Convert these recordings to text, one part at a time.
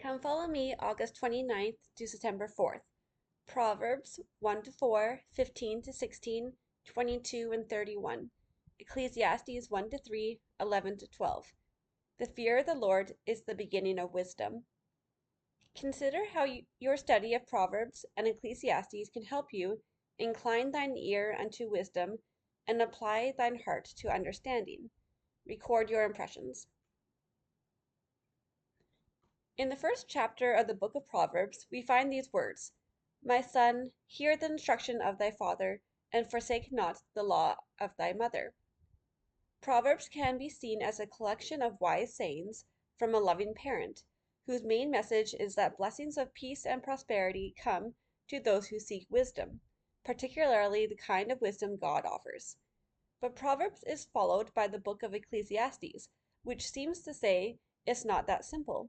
Come follow me August 29th to September 4th. Proverbs 1 to 4, 15 to 16, 22 and 31. Ecclesiastes 1 to 3, 11 to 12. The fear of the Lord is the beginning of wisdom. Consider how your study of Proverbs and Ecclesiastes can help you incline thine ear unto wisdom and apply thine heart to understanding. Record your impressions. In the first chapter of the book of Proverbs, we find these words: My son, hear the instruction of thy father, and forsake not the law of thy mother. Proverbs can be seen as a collection of wise sayings from a loving parent, whose main message is that blessings of peace and prosperity come to those who seek wisdom, particularly the kind of wisdom God offers. But Proverbs is followed by the book of Ecclesiastes, which seems to say it's not that simple.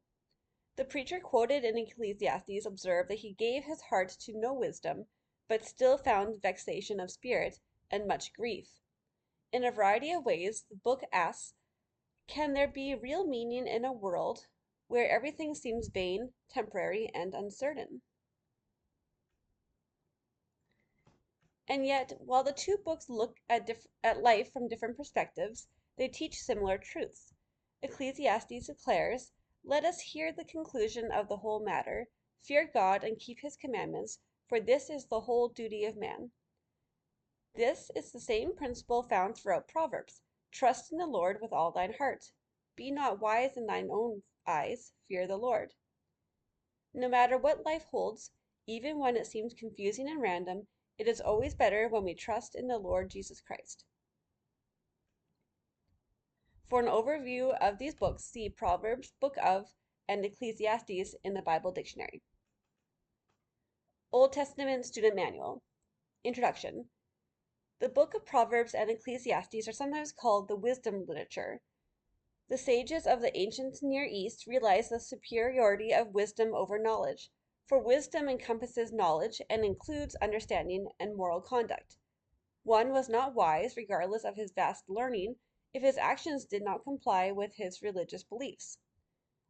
The preacher quoted in Ecclesiastes observed that he gave his heart to know wisdom, but still found vexation of spirit and much grief. In a variety of ways, the book asks, can there be real meaning in a world where everything seems vain, temporary, and uncertain? And yet, while the two books look at life from different perspectives, they teach similar truths. Ecclesiastes declares, Let us hear the conclusion of the whole matter, fear God and keep his commandments, for this is the whole duty of man. This is the same principle found throughout Proverbs. Trust in the Lord with all thine heart. Be not wise in thine own eyes, fear the Lord. No matter what life holds, even when it seems confusing and random, it is always better when we trust in the Lord Jesus Christ. For an overview of these books, see Proverbs, Book of, and Ecclesiastes in the Bible Dictionary. Old Testament Student Manual. Introduction. The book of Proverbs and Ecclesiastes are sometimes called the wisdom literature. The sages of the ancient Near East realized the superiority of wisdom over knowledge, for wisdom encompasses knowledge and includes understanding and moral conduct. One was not wise, regardless of his vast learning, if his actions did not comply with his religious beliefs.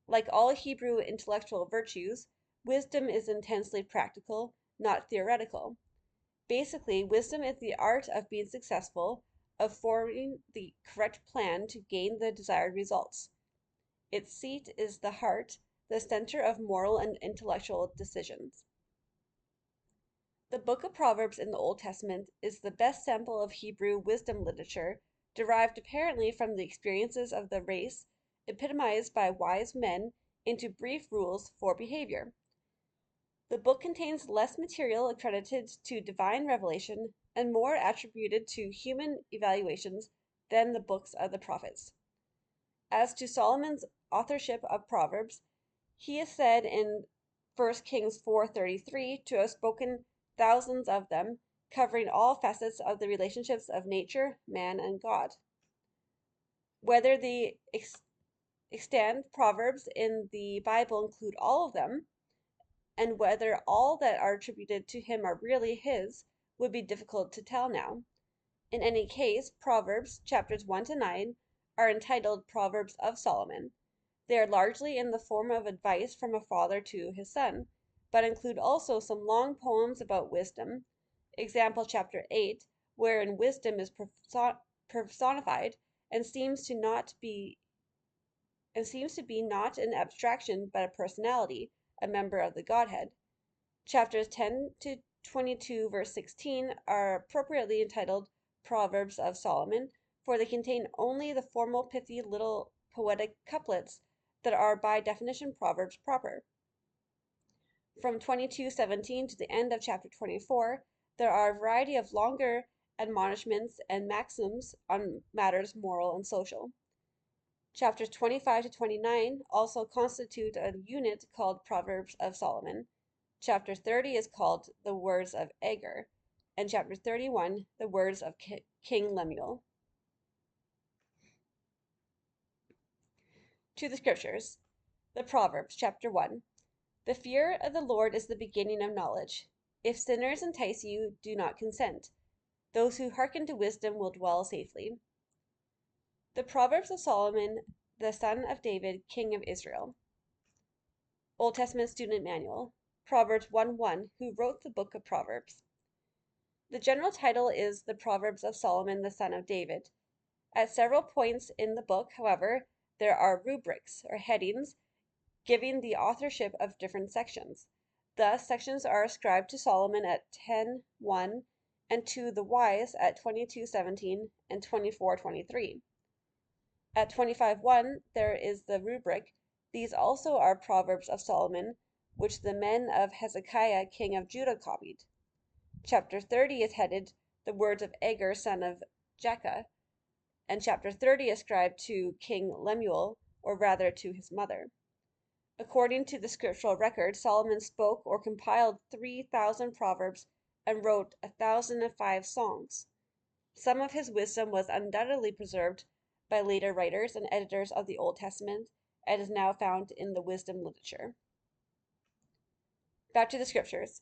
Like all Hebrew intellectual virtues, wisdom is intensely practical, not theoretical. Basically, wisdom is the art of being successful, of forming the correct plan to gain the desired results. Its seat is the heart, the center of moral and intellectual decisions. The book of Proverbs in the Old Testament is the best sample of Hebrew wisdom literature, derived apparently from the experiences of the race, epitomized by wise men into brief rules for behavior. The book contains less material accredited to divine revelation and more attributed to human evaluations than the books of the prophets. As to Solomon's authorship of Proverbs, he is said in 1 Kings 4:33 to have spoken thousands of them, covering all facets of the relationships of nature, man, and God. Whether the extant Proverbs in the Bible include all of them, and whether all that are attributed to him are really his, would be difficult to tell now. In any case, Proverbs chapters 1 to 9 are entitled Proverbs of Solomon. They are largely in the form of advice from a father to his son, but include also some long poems about wisdom. Example chapter 8, wherein wisdom is personified and seems to be not an abstraction but a personality, a member of the Godhead. Chapters 10 to 22 verse 16 are appropriately entitled Proverbs of Solomon, for they contain only the formal pithy little poetic couplets that are by definition proverbs proper. From 22:17 to the end of chapter 24, there are a variety of longer admonishments and maxims on matters moral and social. Chapters 25 to 29 also constitute a unit called Proverbs of Solomon. Chapter 30 is called the Words of Agur, and chapter 31 the Words of King Lemuel. To the Scriptures. The Proverbs, chapter 1. The fear of the Lord is the beginning of knowledge. If sinners entice you, do not consent. Those who hearken to wisdom will dwell safely. The Proverbs of Solomon, the son of David, king of Israel. Old Testament Student Manual, Proverbs 1:1, who wrote the book of Proverbs. The general title is The Proverbs of Solomon the son of David. At several points in the book, however, there are rubrics or headings giving the authorship of different sections. Thus, sections are ascribed to Solomon at 10:1 and to the wise at 22:17 and 24:23. At 25:1 there is the rubric, "These also are Proverbs of Solomon, which the men of Hezekiah king of Judah copied." Chapter 30 is headed, "The words of Agur son of Jakeh," and chapter 30 ascribed to King Lemuel, or rather to his mother. According to the scriptural record, Solomon spoke or compiled 3,000 proverbs and wrote 1,005 songs. Some of his wisdom was undoubtedly preserved by later writers and editors of the Old Testament and is now found in the wisdom literature. Back to the scriptures.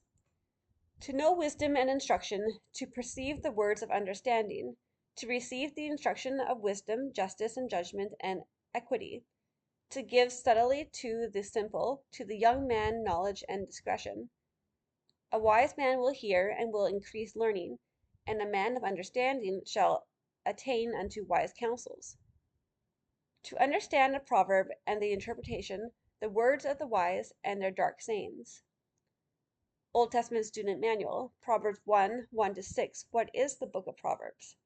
To know wisdom and instruction, to perceive the words of understanding, to receive the instruction of wisdom, justice, and judgment, and equity, to give subtly to the simple, to the young man knowledge and discretion. A wise man will hear and will increase learning, and a man of understanding shall attain unto wise counsels. To understand a proverb and the interpretation, the words of the wise and their dark sayings. Old Testament Student Manual, Proverbs 1:1-6. What is the book of Proverbs?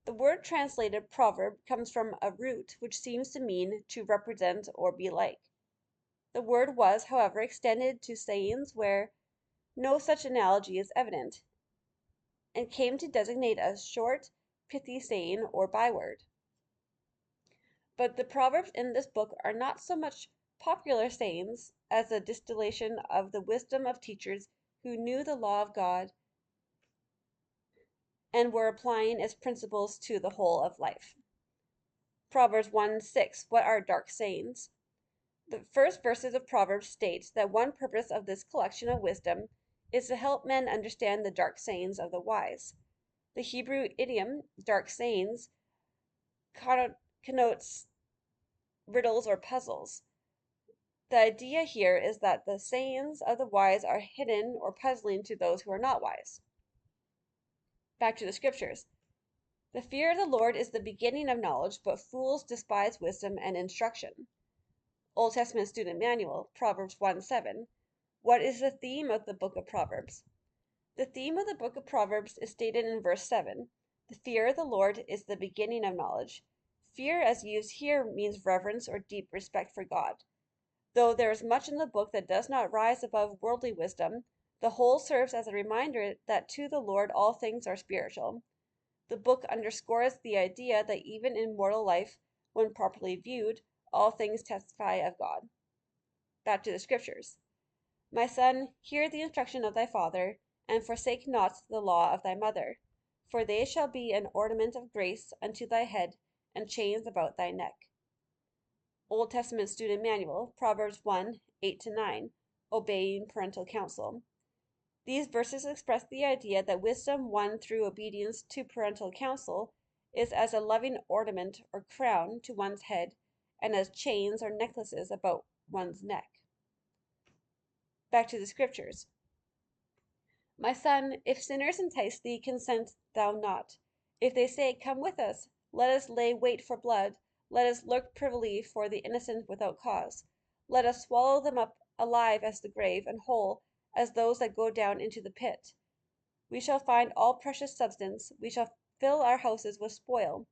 The word translated proverb comes from a root which seems to mean to represent or be like. The word was, however, extended to sayings where no such analogy is evident, and came to designate a short, pithy saying or byword. But the proverbs in this book are not so much popular sayings as a distillation of the wisdom of teachers who knew the law of God and were applying its principles to the whole of life. Proverbs 1:6. What are dark sayings? The first verses of Proverbs state that one purpose of this collection of wisdom is to help men understand the dark sayings of the wise. The Hebrew idiom dark sayings connotes riddles or puzzles. The idea here is that the sayings of the wise are hidden or puzzling to those who are not wise. Back to the scriptures. The fear of the Lord is the beginning of knowledge, but fools despise wisdom and instruction. Old Testament Student Manual, Proverbs 1:7. What is the theme of the book of Proverbs? The theme of the book of Proverbs is stated in verse 7. The fear of the Lord is the beginning of knowledge. Fear, as used here, means reverence or deep respect for God. Though there is much in the book that does not rise above worldly wisdom, the whole serves as a reminder that to the Lord all things are spiritual. The book underscores the idea that even in mortal life, when properly viewed, all things testify of God. Back to the scriptures. My son, hear the instruction of thy father, and forsake not the law of thy mother, for they shall be an ornament of grace unto thy head, and chains about thy neck. Old Testament Student Manual, Proverbs 1:8-9, Obeying Parental Counsel. These verses express the idea that wisdom won through obedience to parental counsel is as a loving ornament or crown to one's head and as chains or necklaces about one's neck. Back to the scriptures. My son, if sinners entice thee, consent thou not. If they say, Come with us, let us lay wait for blood, let us lurk privily for the innocent without cause. Let us swallow them up alive as the grave, and whole as those that go down into the pit. We shall find all precious substance, we shall fill our houses with spoil.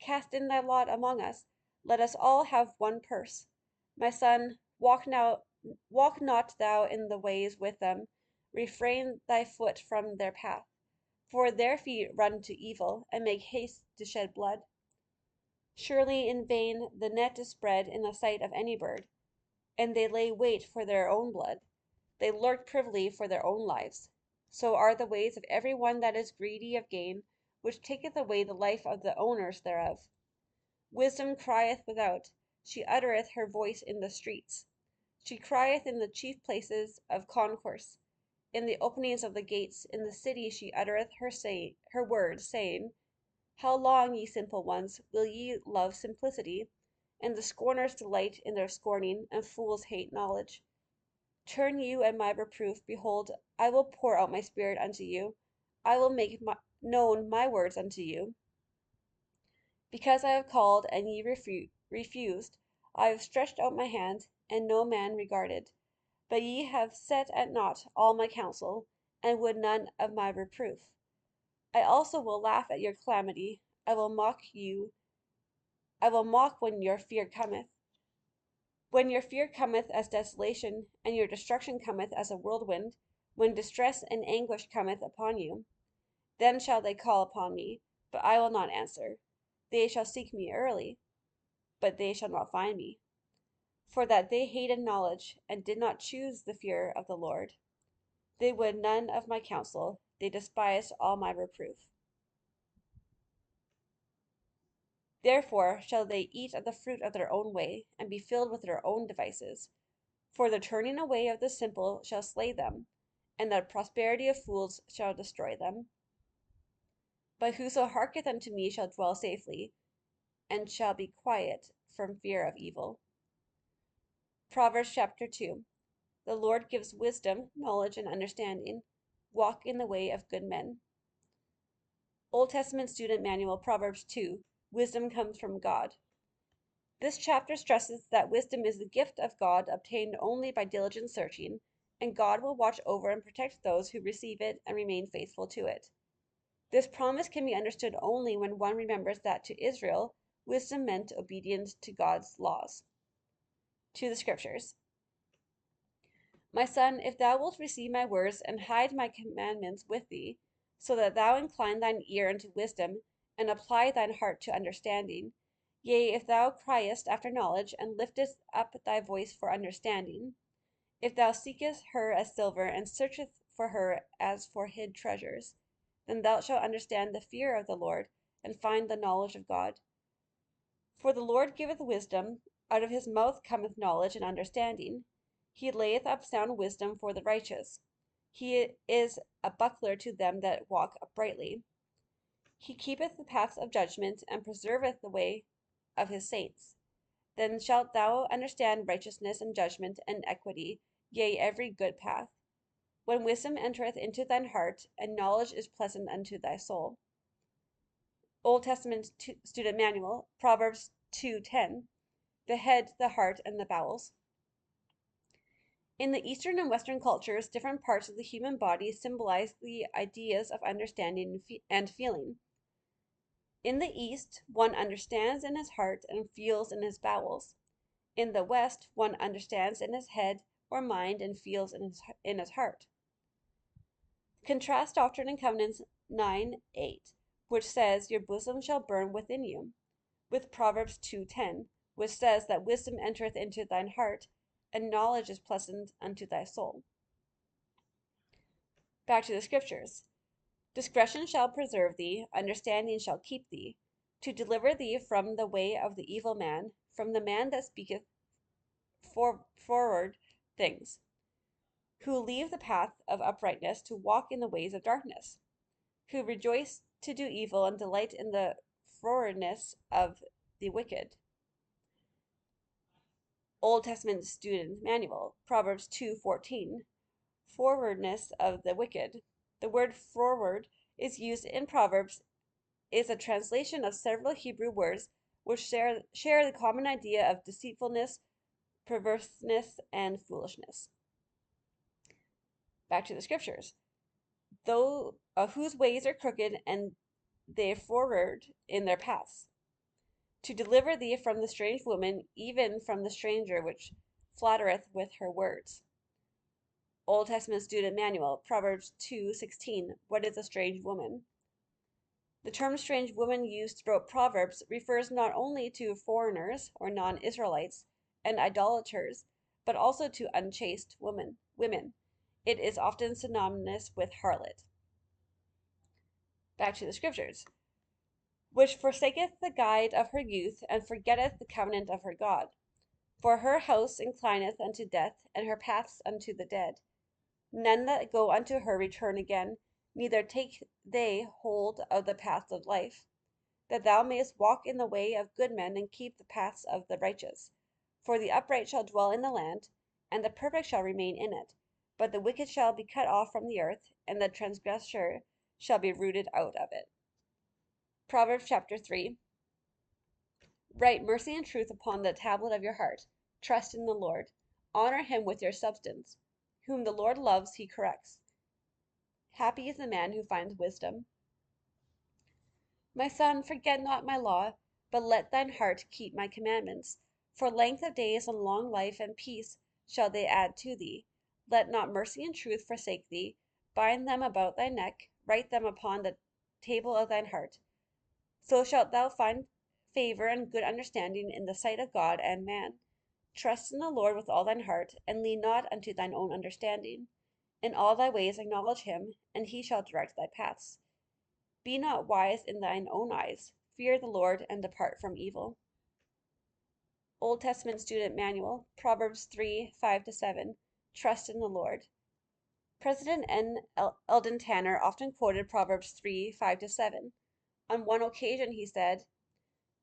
Cast in thy lot among us, let us all have one purse. My son, walk not thou in the ways with them, refrain thy foot from their path, for their feet run to evil, and make haste to shed blood. Surely in vain the net is spread in the sight of any bird, and they lay wait for their own blood. They lurk privily for their own lives. So are the ways of every one that is greedy of gain, which taketh away the life of the owners thereof. Wisdom crieth without, she uttereth her voice in the streets. She crieth in the chief places of concourse. In the openings of the gates in the city she uttereth her word, saying, How long, ye simple ones, will ye love simplicity? and the scorners delight in their scorning, and fools hate knowledge. Turn you at my reproof. Behold, I will pour out my spirit unto you. I will make known my words unto you. Because I have called, and ye refused, I have stretched out my hand, and no man regarded. But ye have set at naught all my counsel, and would none of my reproof. I also will laugh at your calamity. I will mock when your fear cometh. When your fear cometh as desolation, and your destruction cometh as a whirlwind, when distress and anguish cometh upon you, then shall they call upon me, but I will not answer. They shall seek me early, but they shall not find me. For that they hated knowledge, and did not choose the fear of the Lord. They would none of my counsel, they despised all my reproof. Therefore shall they eat of the fruit of their own way, and be filled with their own devices. For the turning away of the simple shall slay them, and the prosperity of fools shall destroy them. But whoso hearketh unto me shall dwell safely, and shall be quiet from fear of evil. Proverbs chapter 2. The Lord gives wisdom, knowledge, and understanding. Walk in the way of good men. Old Testament Student Manual, Proverbs 2. Wisdom comes from God. This chapter stresses that wisdom is the gift of God obtained only by diligent searching, and God will watch over and protect those who receive it and remain faithful to it. This promise can be understood only when one remembers that to Israel, wisdom meant obedience to God's laws. To the Scriptures. My son, if thou wilt receive my words, and hide my commandments with thee, so that thou incline thine ear unto wisdom, and apply thine heart to understanding, yea, if thou criest after knowledge, and liftest up thy voice for understanding, if thou seekest her as silver, and searchest for her as for hid treasures, then thou shalt understand the fear of the Lord, and find the knowledge of God. For the Lord giveth wisdom, out of his mouth cometh knowledge and understanding. He layeth up sound wisdom for the righteous. He is a buckler to them that walk uprightly. He keepeth the paths of judgment, and preserveth the way of his saints. Then shalt thou understand righteousness and judgment and equity, yea, every good path. When wisdom entereth into thine heart, and knowledge is pleasant unto thy soul. Old Testament Student Manual, Proverbs 2:10. The head, the heart, and the bowels. In the Eastern and Western cultures, different parts of the human body symbolize the ideas of understanding and feeling. In the East, one understands in his heart and feels in his bowels. In the West, one understands in his head or mind and feels in his heart. Contrast Doctrine and Covenants 9:8, which says, Your bosom shall burn within you, with Proverbs 2:10, which says that wisdom entereth into thine heart, and knowledge is pleasant unto thy soul. Back to the Scriptures. Discretion shall preserve thee, understanding shall keep thee, to deliver thee from the way of the evil man, from the man that speaketh forward things, who leave the path of uprightness to walk in the ways of darkness, who rejoice to do evil and delight in the frowardness of the wicked. Old Testament Student Manual, Proverbs 2:14. Forwardness of the wicked. The word forward is used in Proverbs is a translation of several Hebrew words which share the common idea of deceitfulness, perverseness, and foolishness. Back to the Scriptures. Though whose ways are crooked, and they forward in their paths, to deliver thee from the strange woman, even from the stranger which flattereth with her words. Old Testament Student Manual, Proverbs 2:16. What is a strange woman? The term strange woman used throughout Proverbs refers not only to foreigners or non-Israelites and idolaters, but also to unchaste women. It is often synonymous with harlot. Back to the Scriptures. Which forsaketh the guide of her youth, and forgetteth the covenant of her God. For her house inclineth unto death, and her paths unto the dead. None that go unto her return again, neither take they hold of the paths of life. that thou mayest walk in the way of good men and keep the paths of the righteous. For the upright shall dwell in the land, and the perfect shall remain in it. But the wicked shall be cut off from the earth, and the transgressor shall be rooted out of it. Proverbs chapter 3. Write mercy and truth upon the tablet of your heart. Trust in the Lord. Honor him with your substance. Whom the Lord loves, he corrects. Happy is the man who finds wisdom. My son, forget not my law, but let thine heart keep my commandments. For length of days and long life and peace shall they add to thee. Let not mercy and truth forsake thee. Bind them about thy neck, write them upon the table of thine heart. So shalt thou find favor and good understanding in the sight of God and man. Trust in the Lord with all thine heart, and lean not unto thine own understanding. In all thy ways acknowledge him, and he shall direct thy paths. Be not wise in thine own eyes. Fear the Lord and depart from evil. Old Testament Student Manual, Proverbs 3, 5-7. Trust in the Lord. President N. Eldon Tanner often quoted Proverbs 3, 5-7. On one occasion he said,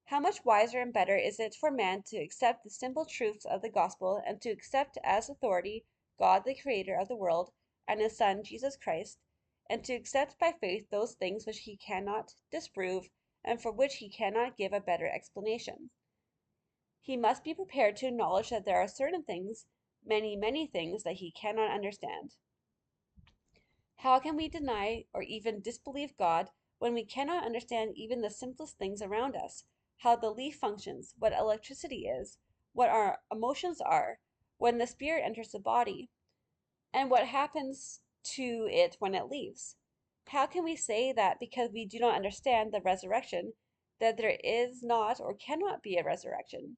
"How much wiser and better is it for man to accept the simple truths of the gospel and to accept as authority God the Creator of the world and his Son Jesus Christ, and to accept by faith those things which he cannot disprove and for which he cannot give a better explanation. He must be prepared to acknowledge that there are certain things, many, many things, that he cannot understand. How can we deny or even disbelieve God when we cannot understand even the simplest things around us? How the leaf functions, what electricity is, what our emotions are, when the spirit enters the body, and what happens to it when it leaves? How can we say that because we do not understand the resurrection, that there is not or cannot be a resurrection?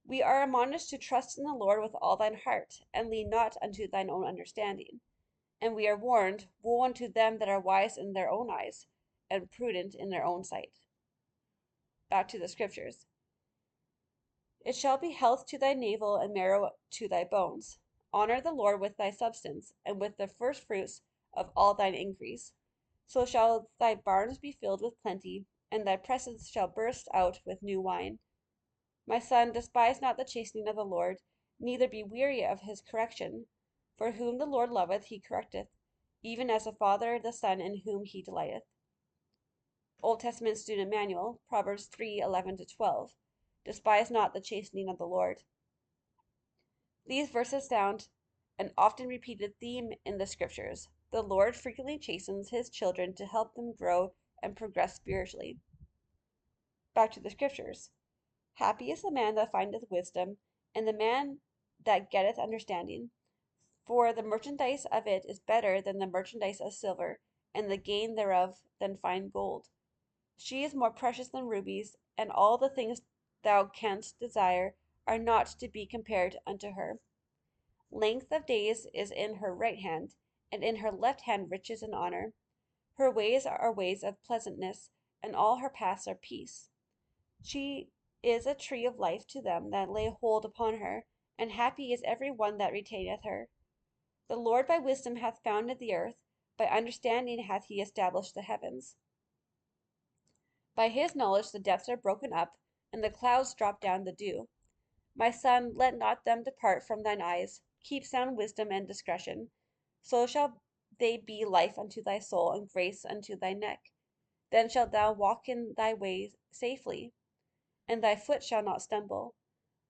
We are admonished to trust in the Lord with all thine heart, and lean not unto thine own understanding. And we are warned, woe unto them that are wise in their own eyes, and prudent in their own sight. Back to the scriptures. It shall be health to thy navel and marrow to thy bones. Honor the Lord with thy substance, and with the first fruits of all thine increase. So shall thy barns be filled with plenty, and thy presses shall burst out with new wine. My son, despise not the chastening of the Lord, neither be weary of his correction. For whom the Lord loveth he correcteth, even as a father the son in whom he delighteth. Old Testament Student Manual, Proverbs 3, 11-12. Despise not the chastening of the Lord. These verses sound an often repeated theme in the scriptures. The Lord frequently chastens his children to help them grow and progress spiritually. Back to the scriptures. Happy is the man that findeth wisdom, and the man that getteth understanding. For the merchandise of it is better than the merchandise of silver, and the gain thereof than fine gold. She is more precious than rubies, and all the things thou canst desire are not to be compared unto her. Length of days is in her right hand, and in her left hand riches and honor. Her ways are ways of pleasantness, and all her paths are peace. She is a tree of life to them that lay hold upon her, and happy is every one that retaineth her. The Lord by wisdom hath founded the earth, by understanding hath he established the heavens. By his knowledge the depths are broken up, and the clouds drop down the dew. My son, let not them depart from thine eyes. Keep sound wisdom and discretion. So shall they be life unto thy soul, and grace unto thy neck. Then shalt thou walk in thy ways safely, and thy foot shall not stumble.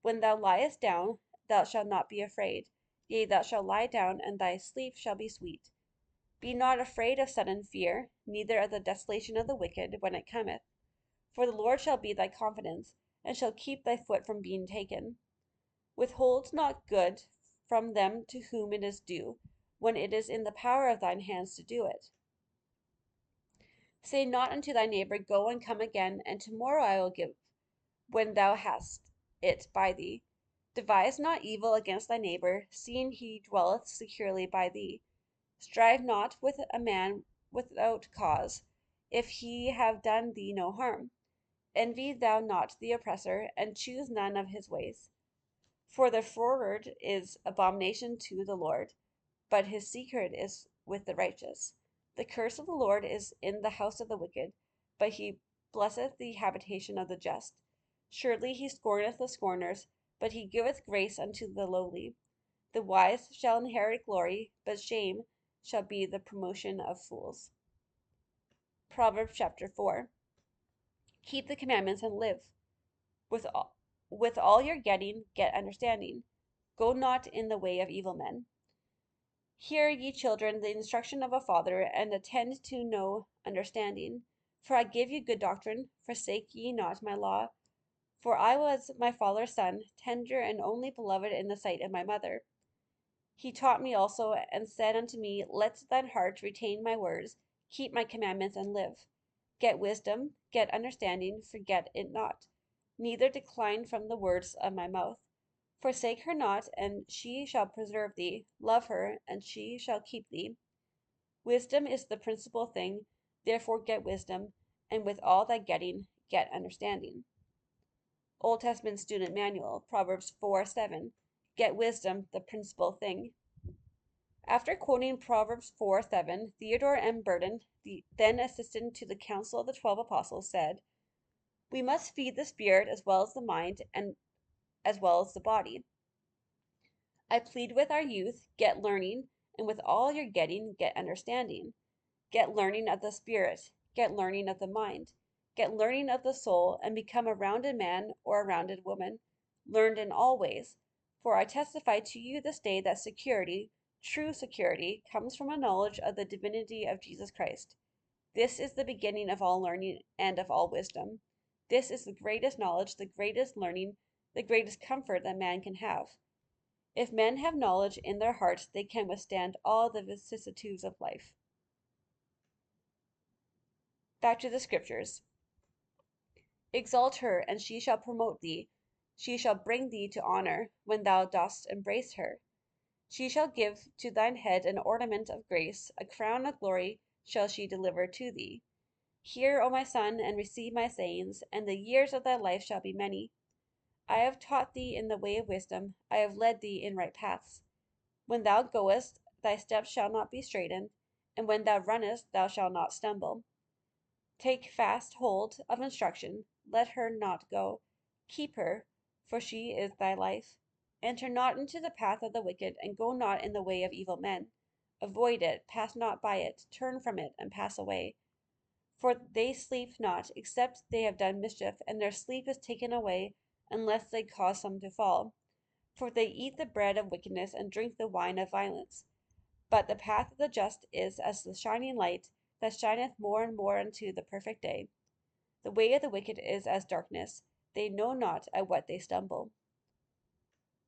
When thou liest down, thou shalt not be afraid. Yea, thou shalt lie down, and thy sleep shall be sweet. Be not afraid of sudden fear, neither of the desolation of the wicked when it cometh. For the Lord shall be thy confidence, and shall keep thy foot from being taken. Withhold not good from them to whom it is due, when it is in the power of thine hands to do it. Say not unto thy neighbor, Go and come again, and tomorrow I will give, when thou hast it by thee. Devise not evil against thy neighbor, seeing he dwelleth securely by thee. Strive not with a man without cause, if he have done thee no harm. Envy thou not the oppressor, and choose none of his ways. For the froward is abomination to the Lord, but his secret is with the righteous. The curse of the Lord is in the house of the wicked, but he blesseth the habitation of the just. Surely he scorneth the scorners, but he giveth grace unto the lowly. The wise shall inherit glory, but shame shall be the promotion of fools. Proverbs chapter 4. Keep the commandments and live. With all your getting, get understanding. Go not in the way of evil men. Hear, ye children, the instruction of a father, and attend to know understanding. For I give you good doctrine, forsake ye not my law. For I was my father's son, tender and only beloved in the sight of my mother. He taught me also, and said unto me, Let thine heart retain my words, keep my commandments, and live. Get wisdom, get understanding, forget it not, neither decline from the words of my mouth. Forsake her not, and she shall preserve thee. Love her, and she shall keep thee. Wisdom is the principal thing, therefore get wisdom, and with all thy getting, get understanding. Old Testament Student Manual, Proverbs 4:7. Get wisdom, the principal thing. After quoting Proverbs 4:7, Theodore M. Burton, the then assistant to the Council of the 12 Apostles, said, We must feed the spirit as well as the mind and as well as the body. I plead with our youth, get learning, and with all your getting, get understanding. Get learning of the spirit, get learning of the mind, get learning of the soul, and become a rounded man or a rounded woman, learned in all ways. For I testify to you this day that security, true security, comes from a knowledge of the divinity of Jesus Christ. This is the beginning of all learning and of all wisdom. This is the greatest knowledge, the greatest learning, the greatest comfort that man can have. If men have knowledge in their hearts, they can withstand all the vicissitudes of life. Back to the scriptures. Exalt her, and she shall promote thee. She shall bring thee to honor, when thou dost embrace her. She shall give to thine head an ornament of grace, a crown of glory shall she deliver to thee. Hear, O my son, and receive my sayings, and the years of thy life shall be many. I have taught thee in the way of wisdom, I have led thee in right paths. When thou goest, thy steps shall not be straitened, and when thou runnest, thou shalt not stumble. Take fast hold of instruction, let her not go. Keep her, for she is thy life. Enter not into the path of the wicked, and go not in the way of evil men. Avoid it, pass not by it, turn from it, and pass away. For they sleep not, except they have done mischief, and their sleep is taken away, unless they cause some to fall. For they eat the bread of wickedness, and drink the wine of violence. But the path of the just is as the shining light, that shineth more and more unto the perfect day. The way of the wicked is as darkness, they know not at what they stumble.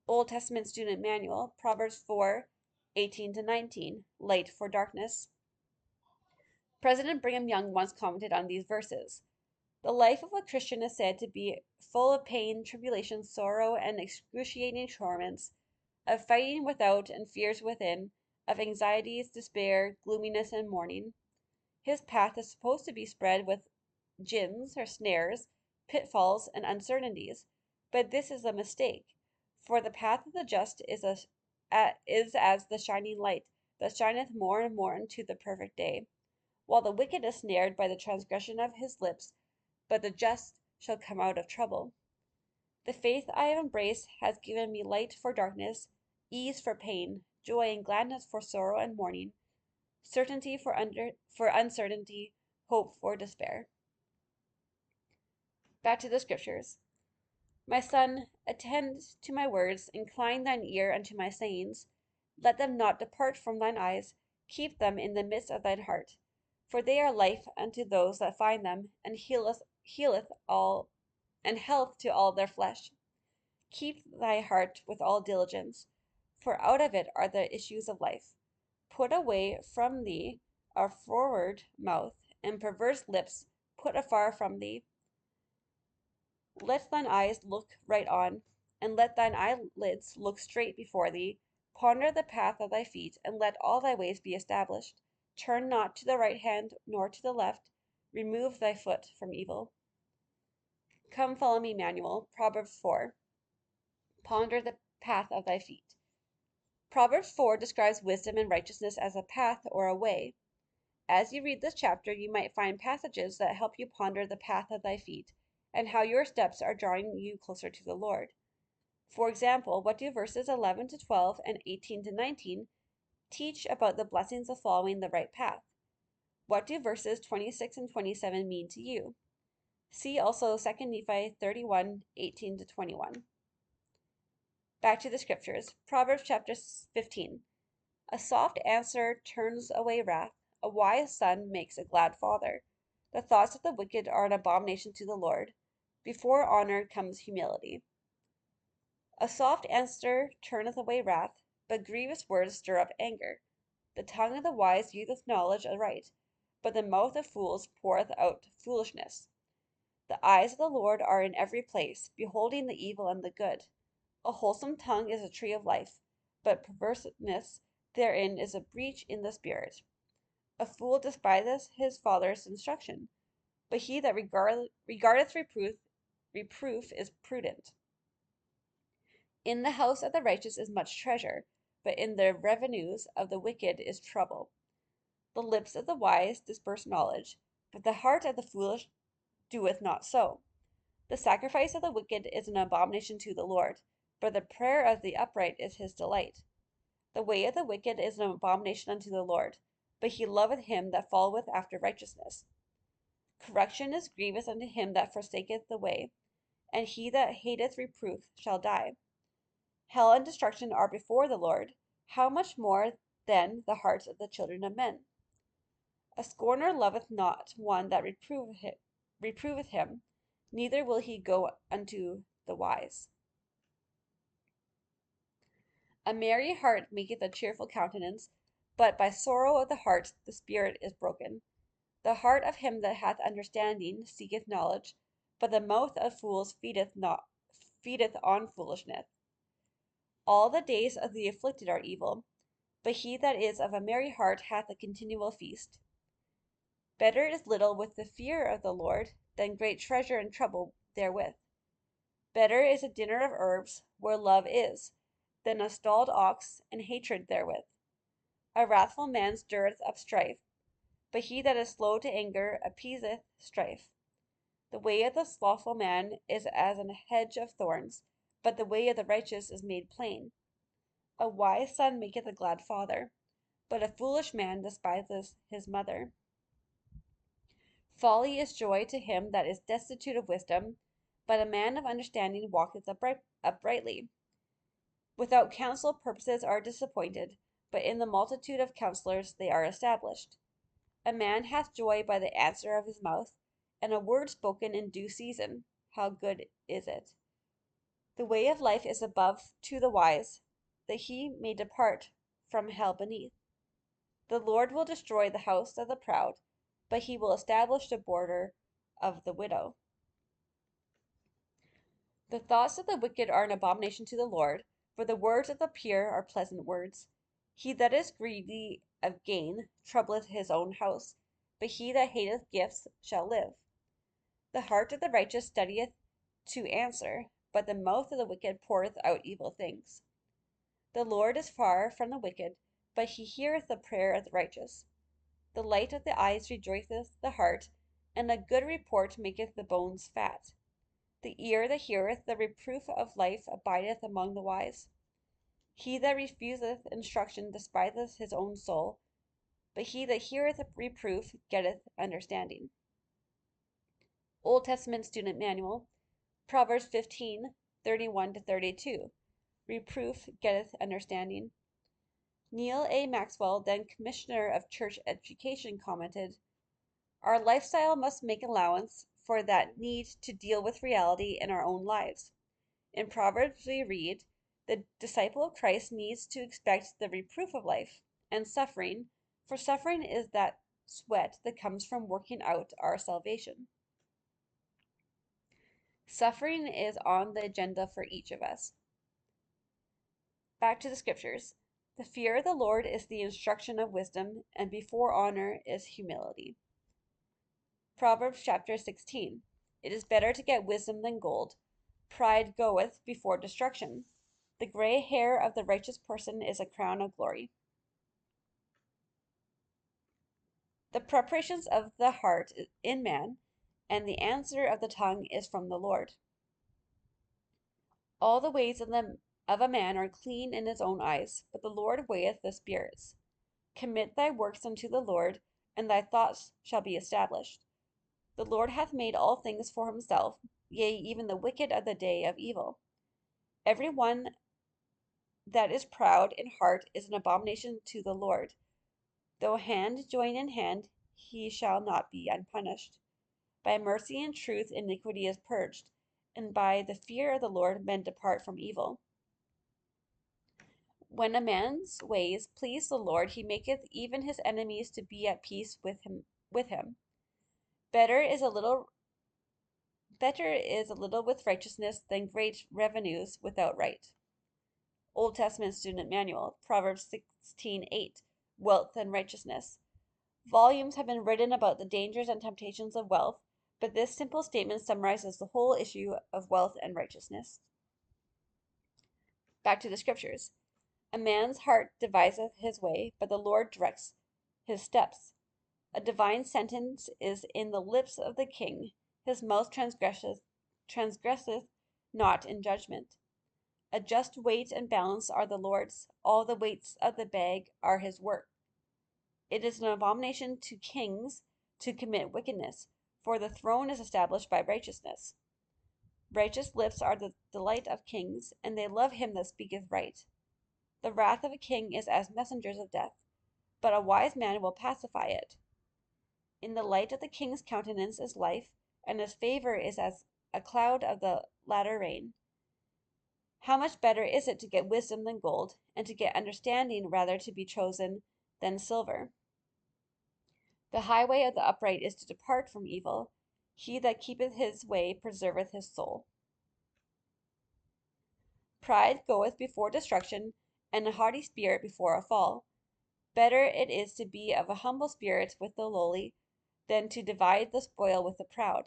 Old Testament Student Manual, Proverbs 4:18-19, Light for Darkness. President Brigham Young once commented on these verses. The life of a Christian is said to be full of pain, tribulation, sorrow, and excruciating torments, of fighting without and fears within, of anxieties, despair, gloominess, and mourning. His path is supposed to be spread with gins or snares, pitfalls, and uncertainties, but this is a mistake, for the path of the just is as the shining light that shineth more and more unto the perfect day, while the wicked is snared by the transgression of his lips, but the just shall come out of trouble. The faith I have embraced has given me light for darkness, ease for pain, joy and gladness for sorrow and mourning, certainty for uncertainty, hope for despair. Back to the scriptures. My son, attend to my words, incline thine ear unto my sayings. Let them not depart from thine eyes, keep them in the midst of thine heart. For they are life unto those that find them, and healeth all, and health to all their flesh. Keep thy heart with all diligence, for out of it are the issues of life. Put away from thee a froward mouth, and perverse lips put afar from thee. Let thine eyes look right on, and let thine eyelids look straight before thee. Ponder the path of thy feet, and let all thy ways be established. Turn not to the right hand, nor to the left. Remove thy foot from evil. Come follow me, Manual. Proverbs 4. Ponder the path of thy feet. Proverbs 4 describes wisdom and righteousness as a path or a way. As you read this chapter, you might find passages that help you ponder the path of thy feet and how your steps are drawing you closer to the Lord. For example, what do verses 11 to 12 and 18 to 19 teach about the blessings of following the right path? What do verses 26 and 27 mean to you? See also 2 Nephi 31, 18 to 21. Back to the scriptures. Proverbs chapter 15. A soft answer turns away wrath. A wise son makes a glad father. The thoughts of the wicked are an abomination to the Lord. Before honor comes humility. A soft answer turneth away wrath, but grievous words stir up anger. The tongue of the wise useth knowledge aright, but the mouth of fools poureth out foolishness. The eyes of the Lord are in every place, beholding the evil and the good. A wholesome tongue is a tree of life, but perverseness therein is a breach in the spirit. A fool despiseth his father's instruction, but he that regardeth reproof is prudent. In the house of the righteous is much treasure, but in the revenues of the wicked is trouble. The lips of the wise disperse knowledge, but the heart of the foolish doeth not so. The sacrifice of the wicked is an abomination to the Lord, but the prayer of the upright is his delight. The way of the wicked is an abomination unto the Lord, but he loveth him that followeth after righteousness. Correction is grievous unto him that forsaketh the way, and he that hateth reproof shall die. Hell and destruction are before the Lord. How much more then the hearts of the children of men? A scorner loveth not one that reproveth him, neither will he go unto the wise. A merry heart maketh a cheerful countenance, but by sorrow of the heart the spirit is broken. The heart of him that hath understanding seeketh knowledge, but the mouth of fools feedeth on foolishness. All the days of the afflicted are evil, but he that is of a merry heart hath a continual feast. Better is little with the fear of the Lord than great treasure and trouble therewith. Better is a dinner of herbs, where love is, than a stalled ox and hatred therewith. A wrathful man stirreth up strife, but he that is slow to anger appeaseth strife. The way of the slothful man is as an hedge of thorns, but the way of the righteous is made plain. A wise son maketh a glad father, but a foolish man despiseth his mother. Folly is joy to him that is destitute of wisdom, but a man of understanding walketh uprightly. Without counsel purposes are disappointed, but in the multitude of counselors they are established. A man hath joy by the answer of his mouth, and a word spoken in due season, how good is it! The way of life is above to the wise, that he may depart from hell beneath. The Lord will destroy the house of the proud, but he will establish the border of the widow. The thoughts of the wicked are an abomination to the Lord, for the words of the pure are pleasant words. He that is greedy of gain troubleth his own house, but he that hateth gifts shall live. The heart of the righteous studieth to answer, but the mouth of the wicked poureth out evil things. The Lord is far from the wicked, but he heareth the prayer of the righteous. The light of the eyes rejoiceth the heart, and a good report maketh the bones fat. The ear that heareth the reproof of life abideth among the wise. He that refuseth instruction despiseth his own soul, but he that heareth reproof getteth understanding. Old Testament Student Manual, Proverbs 15, 31 to 32. Reproof getteth understanding. Neil A. Maxwell, then Commissioner of Church Education, commented, "Our lifestyle must make allowance for that need to deal with reality in our own lives. In Proverbs we read, the disciple of Christ needs to expect the reproof of life and suffering, for suffering is that sweat that comes from working out our salvation." Suffering is on the agenda for each of us. Back to the scriptures. The fear of the Lord is the instruction of wisdom, and before honor is humility. Proverbs chapter 16. It is better to get wisdom than gold. Pride goeth before destruction. The gray hair of the righteous person is a crown of glory. The preparations of the heart in man, and the answer of the tongue is from the Lord. All the ways of a man are clean in his own eyes, but the Lord weigheth the spirits. Commit thy works unto the Lord, and thy thoughts shall be established. The Lord hath made all things for himself, yea, even the wicked of the day of evil. Every one that is proud in heart is an abomination to the Lord. Though hand join in hand, he shall not be unpunished. By mercy and truth iniquity is purged, and by the fear of the Lord men depart from evil. When a man's ways please the Lord, he maketh even his enemies to be at peace with him. Better is a little with righteousness than great revenues without right. Old Testament Student Manual, Proverbs 16:8, Wealth and Righteousness. Volumes have been written about the dangers and temptations of wealth, but this simple statement summarizes the whole issue of wealth and righteousness. Back to the scriptures. A man's heart deviseth his way, but the Lord directs his steps. A divine sentence is in the lips of the king. His mouth transgresseth not in judgment. A just weight and balance are the Lord's. All the weights of the bag are his work. It is an abomination to kings to commit wickedness, for the throne is established by righteousness. Righteous lips are the delight of kings, and they love him that speaketh right. The wrath of a king is as messengers of death, but a wise man will pacify it. In the light of the king's countenance is life, and his favor is as a cloud of the latter rain. How much better is it to get wisdom than gold, and to get understanding rather to be chosen than silver? The highway of the upright is to depart from evil. He that keepeth his way preserveth his soul. Pride goeth before destruction, and a haughty spirit before a fall. Better it is to be of a humble spirit with the lowly, than to divide the spoil with the proud.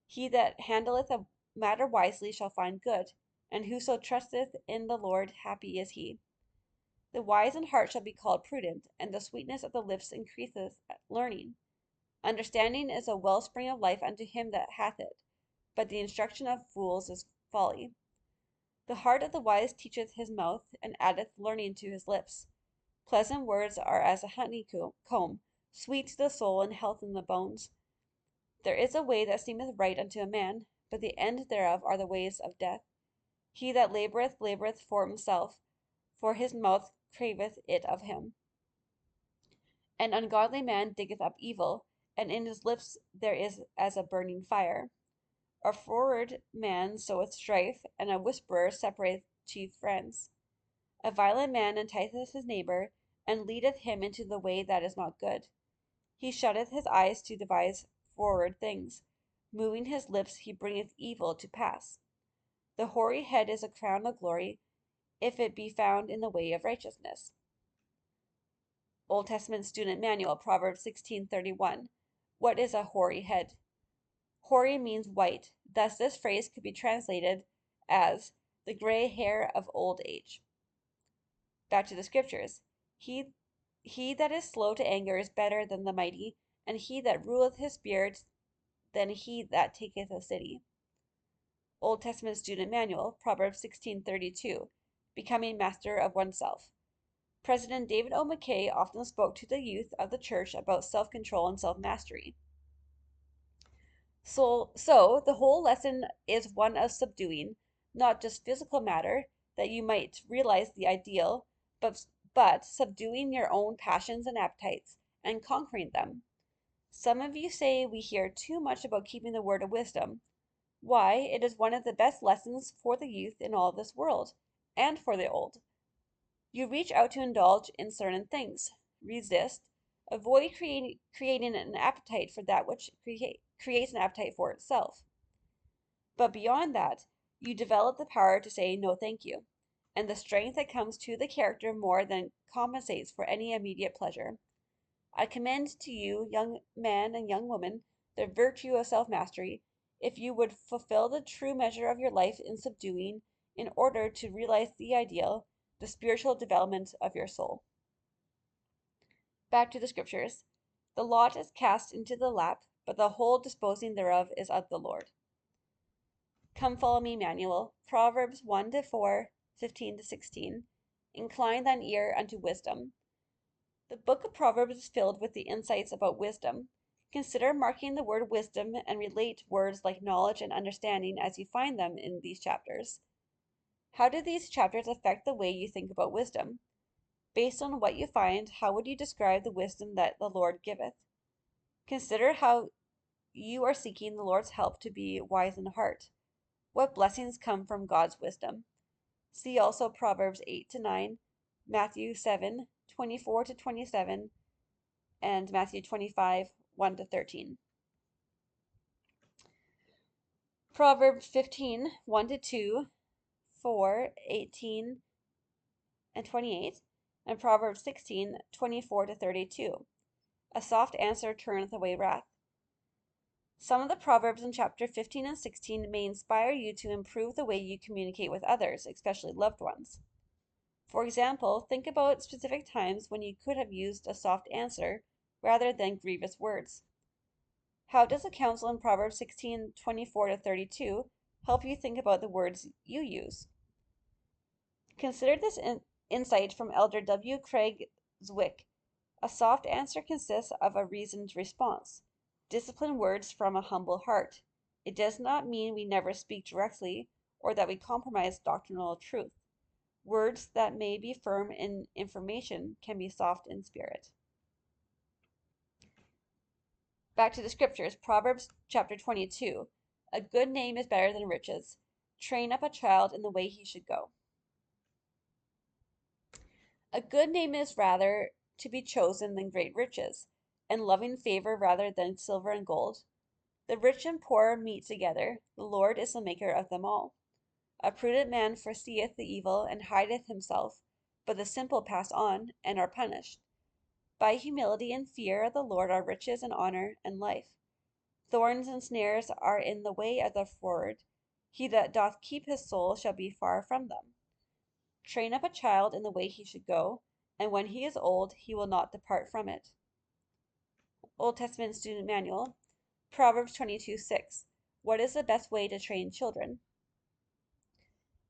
He that handleth a matter wisely shall find good, and whoso trusteth in the Lord, happy is he. The wise in heart shall be called prudent, and the sweetness of the lips increaseth learning. Understanding is a wellspring of life unto him that hath it, but the instruction of fools is folly. The heart of the wise teacheth his mouth, and addeth learning to his lips. Pleasant words are as a honeycomb, sweet to the soul and health in the bones. There is a way that seemeth right unto a man, but the end thereof are the ways of death. He that laboureth for himself, for his mouth craveth it of him. An ungodly man diggeth up evil, and in his lips there is as a burning fire. A froward man soweth strife, and a whisperer separateth chief friends. A violent man enticeth his neighbour, and leadeth him into the way that is not good. He shutteth his eyes to devise froward things. Moving his lips, he bringeth evil to pass. The hoary head is a crown of glory, if it be found in the way of righteousness. Old Testament Student Manual, Proverbs 16:31. What is a hoary head? Hoary means white. Thus, this phrase could be translated as the gray hair of old age. Back to the scriptures. He that is slow to anger is better than the mighty, and he that ruleth his spirit than he that taketh a city. Old Testament Student Manual, Proverbs 16:32. Becoming master of oneself. President David O. McKay often spoke to the youth of the church about self-control and self-mastery. So the whole lesson is one of subduing, not just physical matter, that you might realize the ideal, but subduing your own passions and appetites, and conquering them. Some of you say we hear too much about keeping the word of wisdom. Why, it is one of the best lessons for the youth in all this world, and for the old. You reach out to indulge in certain things. Resist. Avoid creating an appetite for that which creates an appetite for itself. But beyond that, you develop the power to say no thank you, and the strength that comes to the character more than compensates for any immediate pleasure. I commend to you, young man and young woman, the virtue of self-mastery, if you would fulfill the true measure of your life in subduing, in order to realize the ideal, the spiritual development of your soul. Back to the scriptures. The lot is cast into the lap, but the whole disposing thereof is of the Lord. Come follow me, Manual. Proverbs 1-4, 15-16. Incline thine ear unto wisdom. The book of Proverbs is filled with the insights about wisdom. Consider marking the word wisdom and relate words like knowledge and understanding as you find them in these chapters. How do these chapters affect the way you think about wisdom? Based on what you find, how would you describe the wisdom that the Lord giveth? Consider how you are seeking the Lord's help to be wise in heart. What blessings come from God's wisdom? See also Proverbs 8-9, Matthew 7:24-27, and Matthew 25:1-13. Proverbs 15:1-2, 4, 18, and 28, and Proverbs 16:24-32. A soft answer turneth away wrath. Some of the Proverbs in chapter 15 and 16 may inspire you to improve the way you communicate with others, especially loved ones. For example, think about specific times when you could have used a soft answer rather than grievous words. How does the counsel in Proverbs 16:24-32 help you think about the words you use? Consider this insight from Elder W. Craig Zwick. A soft answer consists of a reasoned response. Disciplined words from a humble heart. It does not mean we never speak directly or that we compromise doctrinal truth. Words that may be firm in information can be soft in spirit. Back to the scriptures, Proverbs chapter 22. A good name is better than riches. Train up a child in the way he should go. A good name is rather to be chosen than great riches, and loving favor rather than silver and gold. The rich and poor meet together. The Lord is the maker of them all. A prudent man foreseeth the evil and hideth himself, but the simple pass on and are punished. By humility and fear of the Lord are riches and honor and life. Thorns and snares are in the way of the froward. He that doth keep his soul shall be far from them. Train up a child in the way he should go, and when he is old, he will not depart from it. Old Testament Student Manual, Proverbs 22:6. What is the best way to train children?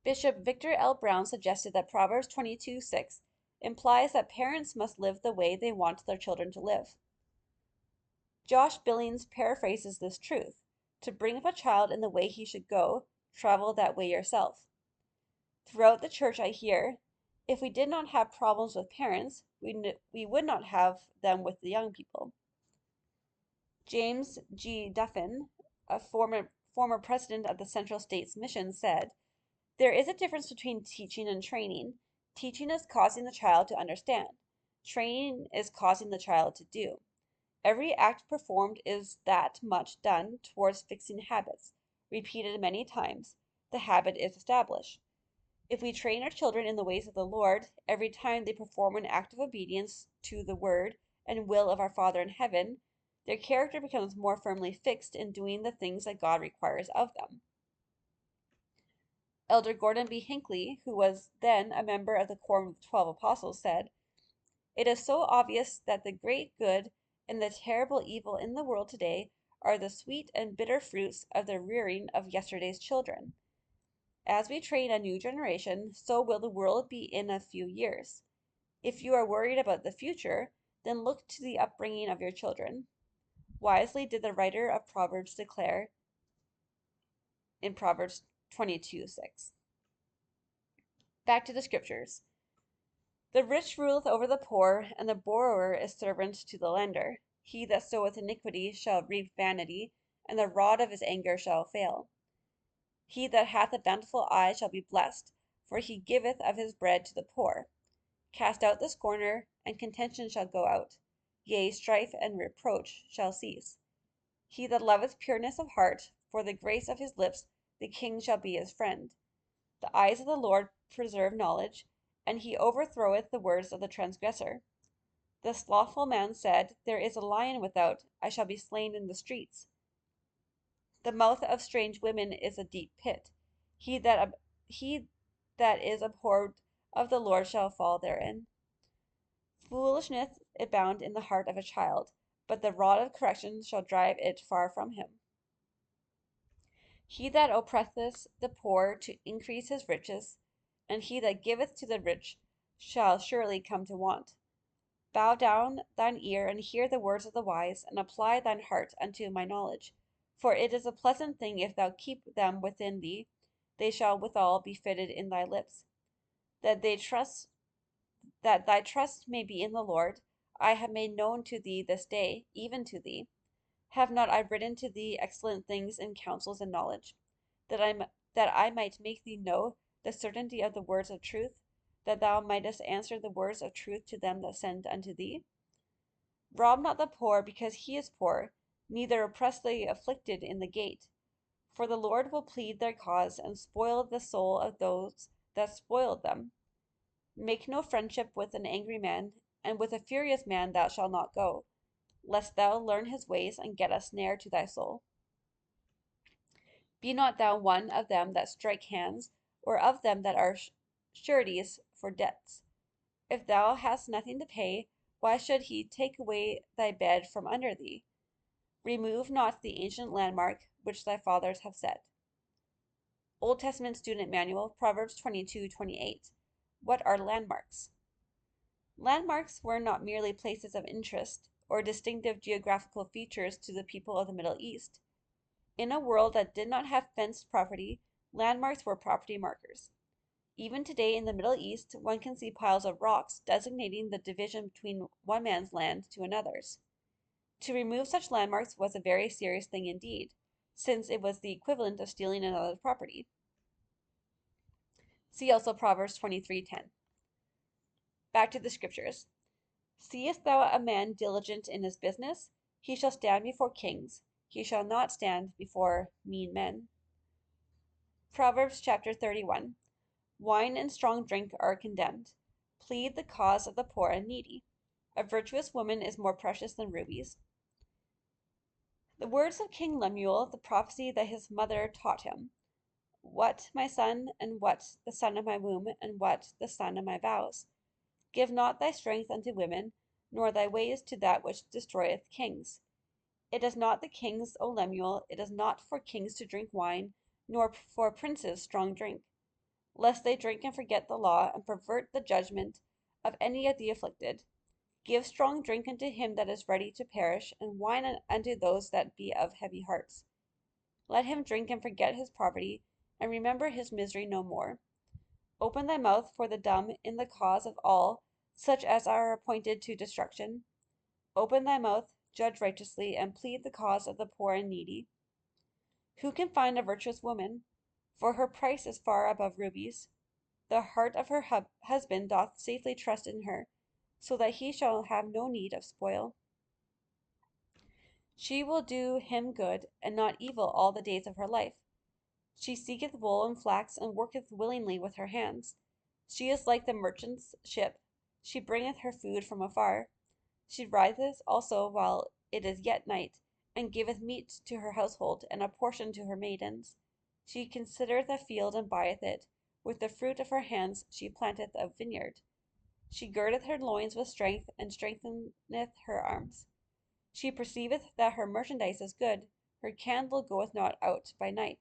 Bishop Victor L. Brown suggested that Proverbs 22:6 implies that parents must live the way they want their children to live. Josh Billings paraphrases this truth. To bring up a child in the way he should go, travel that way yourself. Throughout the church I hear, if we did not have problems with parents, we would not have them with the young people. James G. Duffin, a former president of the Central States Mission, said, "There is a difference between teaching and training. Teaching is causing the child to understand. Training is causing the child to do. Every act performed is that much done towards fixing habits. Repeated many times, the habit is established. If we train our children in the ways of the Lord, every time they perform an act of obedience to the word and will of our Father in heaven, their character becomes more firmly fixed in doing the things that God requires of them." Elder Gordon B. Hinckley, who was then a member of the Quorum of the 12 Apostles, said, "It is so obvious that the great good and the terrible evil in the world today are the sweet and bitter fruits of the rearing of yesterday's children. As we train a new generation, so will the world be in a few years. If you are worried about the future, then look to the upbringing of your children." Wisely did the writer of Proverbs declare in Proverbs 22:6. Back to the scriptures. The rich ruleth over the poor, and the borrower is servant to the lender. He that soweth iniquity shall reap vanity, and the rod of his anger shall fail. He that hath a bountiful eye shall be blessed, for he giveth of his bread to the poor. Cast out the scorner, and contention shall go out. Yea, strife and reproach shall cease. He that loveth pureness of heart, for the grace of his lips, the king shall be his friend. The eyes of the Lord preserve knowledge, and he overthroweth the words of the transgressor. The slothful man said, There is a lion without, I shall be slain in the streets. The mouth of strange women is a deep pit. He that is abhorred of the Lord shall fall therein. Foolishness abound in the heart of a child, but the rod of correction shall drive it far from him. He that oppresseth the poor to increase his riches, and he that giveth to the rich shall surely come to want. Bow down thine ear and hear the words of the wise, and apply thine heart unto my knowledge. For it is a pleasant thing if thou keep them within thee, they shall withal be fitted in thy lips. That thy trust may be in the Lord, I have made known to thee this day, even to thee. Have not I written to thee excellent things in counsels and knowledge, that I might make thee know the certainty of the words of truth, that thou mightest answer the words of truth to them that send unto thee? Rob not the poor because he is poor, neither oppress the afflicted in the gate. For the Lord will plead their cause, and spoil the soul of those that spoiled them. Make no friendship with an angry man, and with a furious man thou shalt not go, lest thou learn his ways, and get a snare to thy soul. Be not thou one of them that strike hands, or of them that are sureties for debts. If thou hast nothing to pay, why should he take away thy bed from under thee? Remove not the ancient landmark which thy fathers have set. Old Testament Student Manual, Proverbs 22:28. What are landmarks? Landmarks were not merely places of interest or distinctive geographical features to the people of the Middle East. In a world that did not have fenced property, landmarks were property markers. Even today in the Middle East, one can see piles of rocks designating the division between one man's land to another's. To remove such landmarks was a very serious thing indeed, since it was the equivalent of stealing another's property. See also Proverbs 23:10. Back to the scriptures. Seest thou a man diligent in his business? He shall stand before kings. He shall not stand before mean men. Proverbs chapter 31. Wine and strong drink are condemned. Plead the cause of the poor and needy. A virtuous woman is more precious than rubies. The words of King Lemuel, the prophecy that his mother taught him. What, my son, and what, the son of my womb, and what, the son of my vows? Give not thy strength unto women, nor thy ways to that which destroyeth kings. It is not the kings, O Lemuel, it is not for kings to drink wine, nor for princes strong drink, lest they drink and forget the law, and pervert the judgment of any of the afflicted. Give strong drink unto him that is ready to perish, and wine unto those that be of heavy hearts. Let him drink and forget his poverty, and remember his misery no more. Open thy mouth for the dumb in the cause of all such as are appointed to destruction. Open thy mouth, judge righteously, and plead the cause of the poor and needy. Who can find a virtuous woman? For her price is far above rubies. The heart of her husband doth safely trust in her, so that he shall have no need of spoil. She will do him good, and not evil all the days of her life. She seeketh wool and flax, and worketh willingly with her hands. She is like the merchant's ship. She bringeth her food from afar. She riseth also while it is yet night, and giveth meat to her household, and a portion to her maidens. She considereth a field, and buyeth it. With the fruit of her hands she planteth a vineyard. She girdeth her loins with strength, and strengtheneth her arms. She perceiveth that her merchandise is good. Her candle goeth not out by night.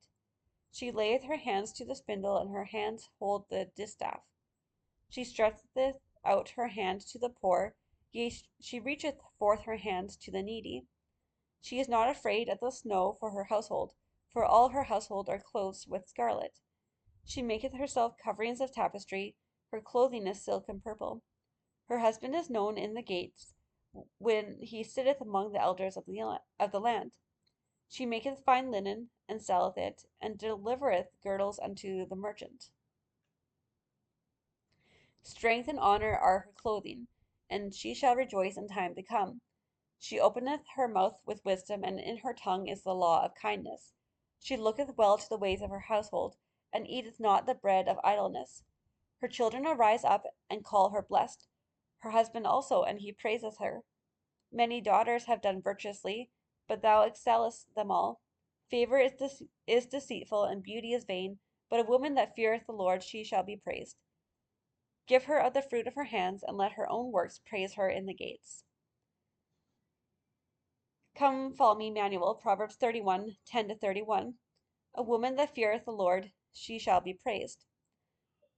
She layeth her hands to the spindle, and her hands hold the distaff. She stretcheth out her hand to the poor, yea, she reacheth forth her hand to the needy. She is not afraid of the snow for her household, for all her household are clothed with scarlet. She maketh herself coverings of tapestry, her clothing is silk and purple. Her husband is known in the gates, when he sitteth among the elders of the land. She maketh fine linen, and selleth it, and delivereth girdles unto the merchant. Strength and honor are her clothing, and she shall rejoice in time to come. She openeth her mouth with wisdom, and in her tongue is the law of kindness. She looketh well to the ways of her household, and eateth not the bread of idleness. Her children arise up, and call her blessed, her husband also, and he praiseth her. Many daughters have done virtuously, but thou excellest them all. Favor is deceitful, and beauty is vain, but a woman that feareth the Lord, she shall be praised. Give her of the fruit of her hands, and let her own works praise her in the gates. Come Follow Me Manual, Proverbs 31, 10 to 31. A woman that feareth the Lord, she shall be praised.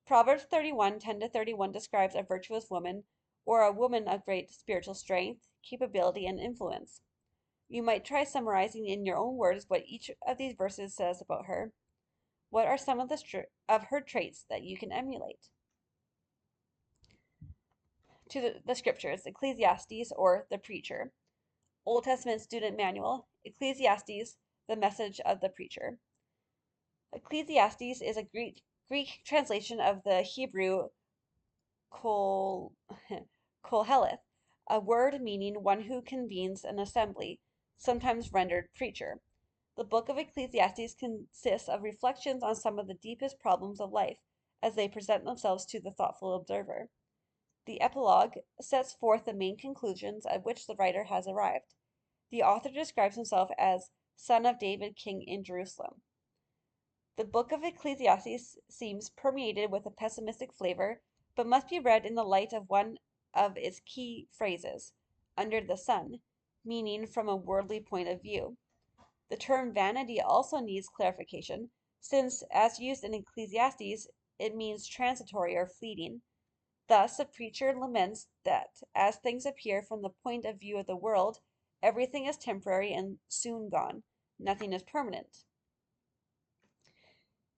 Proverbs 31, 10 to 31 describes a virtuous woman, or a woman of great spiritual strength, capability, and influence. You might try summarizing in your own words what each of these verses says about her. What are some of her traits that you can emulate? To the scriptures, Ecclesiastes, or the Preacher. Old Testament Student Manual, Ecclesiastes, the Message of the Preacher. Ecclesiastes is a Greek translation of the Hebrew kol, koheleth, a word meaning one who convenes an assembly, sometimes rendered preacher. The book of Ecclesiastes consists of reflections on some of the deepest problems of life as they present themselves to the thoughtful observer. The epilogue sets forth the main conclusions at which the writer has arrived. The author describes himself as son of David, king in Jerusalem. The book of Ecclesiastes seems permeated with a pessimistic flavor, but must be read in the light of one of its key phrases, under the sun, meaning from a worldly point of view. The term vanity also needs clarification, since, as used in Ecclesiastes, it means transitory or fleeting. Thus, the preacher laments that, as things appear from the point of view of the world, everything is temporary and soon gone. Nothing is permanent.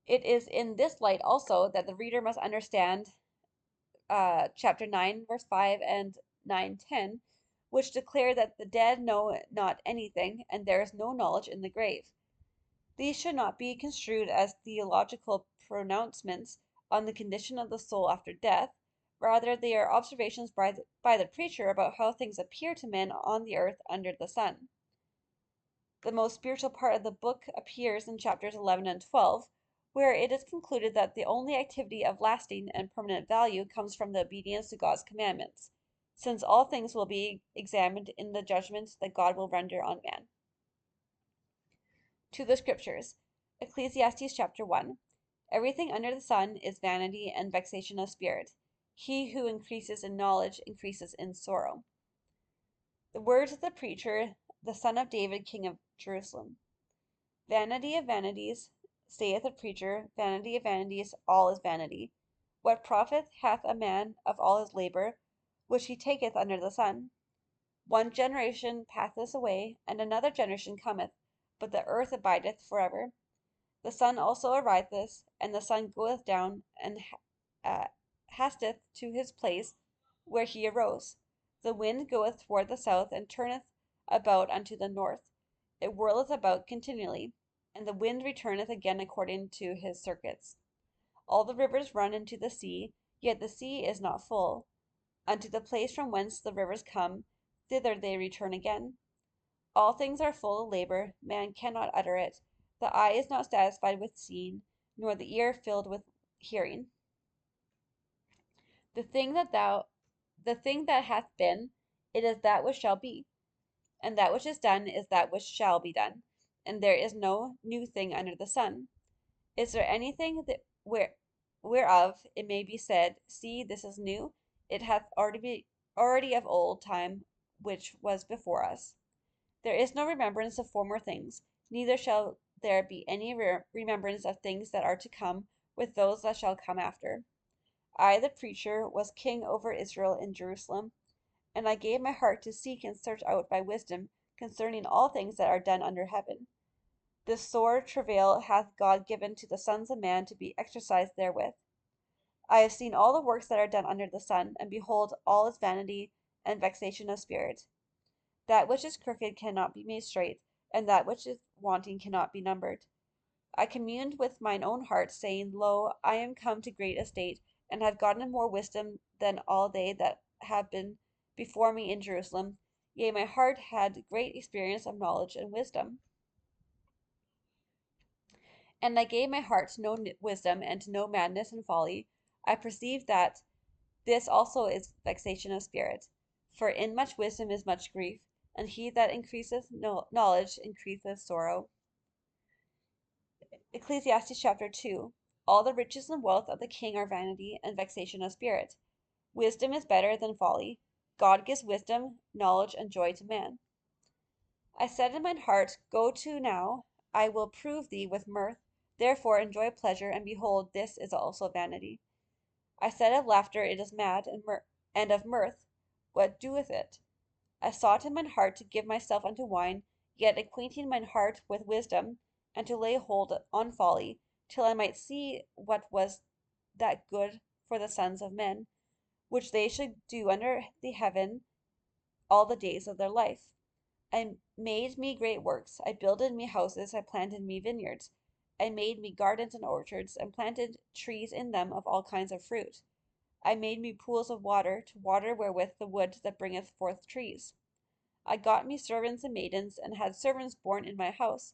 It is in this light also that the reader must understand chapter 9, verse 5 and 9:10, which declare that the dead know not anything, and there is no knowledge in the grave. These should not be construed as theological pronouncements on the condition of the soul after death. Rather, they are observations by the preacher about how things appear to men on the earth under the sun. The most spiritual part of the book appears in chapters 11 and 12, where it is concluded that the only activity of lasting and permanent value comes from the obedience to God's commandments, since all things will be examined in the judgment that God will render on man. To the Scriptures. Ecclesiastes chapter 1. Everything under the sun is vanity and vexation of spirit. He who increases in knowledge increases in sorrow. The words of the preacher, the son of David, king of Jerusalem. Vanity of vanities, saith the preacher, vanity of vanities, all is vanity. What profit hath a man of all his labor, which he taketh under the sun? One generation passeth away, and another generation cometh, but the earth abideth for ever. The sun also ariseth, and the sun goeth down, and hasteth to his place where he arose. The wind goeth toward the south, and turneth about unto the north. It whirleth about continually, and the wind returneth again according to his circuits. All the rivers run into the sea, yet the sea is not full. Unto the place from whence the rivers come, thither they return again. All things are full of labor, man cannot utter it. The eye is not satisfied with seeing, nor the ear filled with hearing. The thing that hath been, it is that which shall be, and that which is done is that which shall be done, and there is no new thing under the sun. Is there anything whereof it may be said, see, this is new? It hath already of old time which was before us. There is no remembrance of former things, neither shall there be any remembrance of things that are to come with those that shall come after. I, the preacher, was king over Israel in Jerusalem, and I gave my heart to seek and search out by wisdom concerning all things that are done under heaven. This sore travail hath God given to the sons of man to be exercised therewith. I have seen all the works that are done under the sun, and behold, all is vanity and vexation of spirit. That which is crooked cannot be made straight, and that which is wanting cannot be numbered. I communed with mine own heart, saying, Lo, I am come to great estate, and have gotten more wisdom than all they that have been before me in Jerusalem. Yea, my heart had great experience of knowledge and wisdom. And I gave my heart to know wisdom, and to know madness and folly. I perceived that this also is vexation of spirit. For in much wisdom is much grief, and he that increaseth knowledge increaseth sorrow. Ecclesiastes chapter 2. All the riches and wealth of the king are vanity and vexation of spirit. Wisdom is better than folly. God gives wisdom, knowledge, and joy to man. I said in mine heart, Go to now, I will prove thee with mirth. Therefore enjoy pleasure, and behold, this is also vanity. I said of laughter, It is mad, and of mirth, what doeth it? I sought in mine heart to give myself unto wine, yet acquainting mine heart with wisdom, and to lay hold on folly, till I might see what was that good for the sons of men, which they should do under the heaven all the days of their life. I made me great works, I builded me houses, I planted me vineyards, I made me gardens and orchards, and planted trees in them of all kinds of fruit. I made me pools of water, to water wherewith the wood that bringeth forth trees. I got me servants and maidens, and had servants born in my house.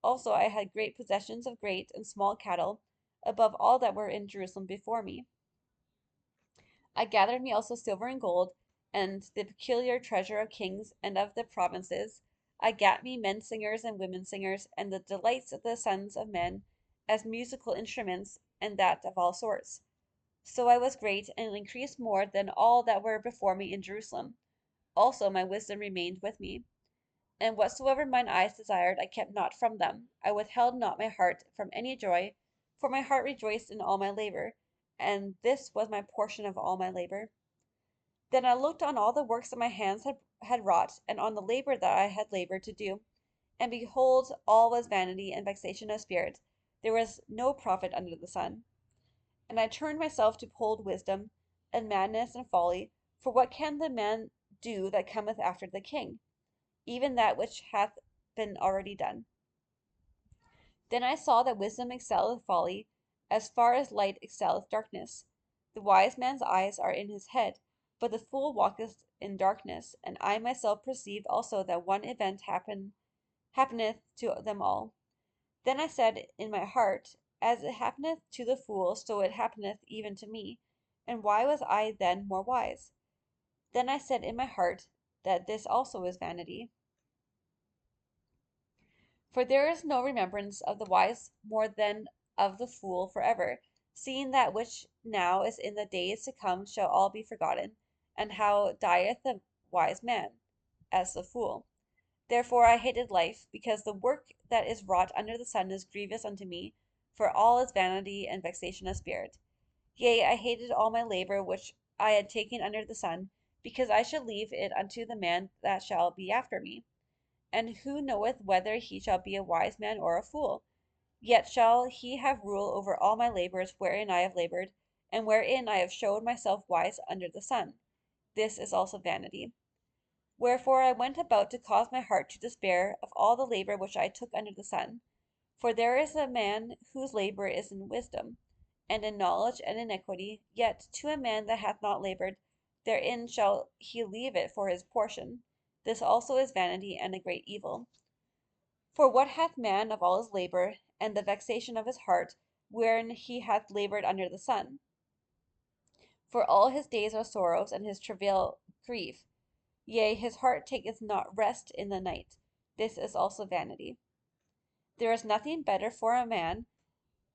Also I had great possessions of great and small cattle, above all that were in Jerusalem before me. I gathered me also silver and gold, and the peculiar treasure of kings and of the provinces. I gat me men singers and women singers, and the delights of the sons of men, as musical instruments, and that of all sorts. So I was great, and increased more than all that were before me in Jerusalem. Also my wisdom remained with me. And whatsoever mine eyes desired, I kept not from them. I withheld not my heart from any joy, for my heart rejoiced in all my labor, and this was my portion of all my labor. Then I looked on all the works that my hands had wrought, and on the labor that I had labored to do, and behold, all was vanity and vexation of spirit. There was no profit under the sun. And I turned myself to behold wisdom, and madness, and folly. For what can the man do that cometh after the king? Even that which hath been already done. Then I saw that wisdom excelleth folly, as far as light excelleth darkness. The wise man's eyes are in his head, but the fool walketh in darkness. And I myself perceived also that one event happeneth to them all. Then I said in my heart, As it happeneth to the fool, so it happeneth even to me. And why was I then more wise? Then I said in my heart, that this also is vanity. For there is no remembrance of the wise more than of the fool forever, seeing that which now is in the days to come shall all be forgotten. And how dieth the wise man? As the fool. Therefore I hated life, because the work that is wrought under the sun is grievous unto me, for all is vanity and vexation of spirit. Yea, I hated all my labor which I had taken under the sun, because I should leave it unto the man that shall be after me. And who knoweth whether he shall be a wise man or a fool? Yet shall he have rule over all my labors wherein I have labored, and wherein I have showed myself wise under the sun. This is also vanity. Wherefore I went about to cause my heart to despair of all the labor which I took under the sun. For there is a man whose labor is in wisdom, and in knowledge and in equity, yet to a man that hath not labored, therein shall he leave it for his portion. This also is vanity and a great evil. For what hath man of all his labor, and the vexation of his heart, wherein he hath labored under the sun? For all his days are sorrows, and his travail grief. Yea, his heart taketh not rest in the night. This is also vanity. There is nothing better for a man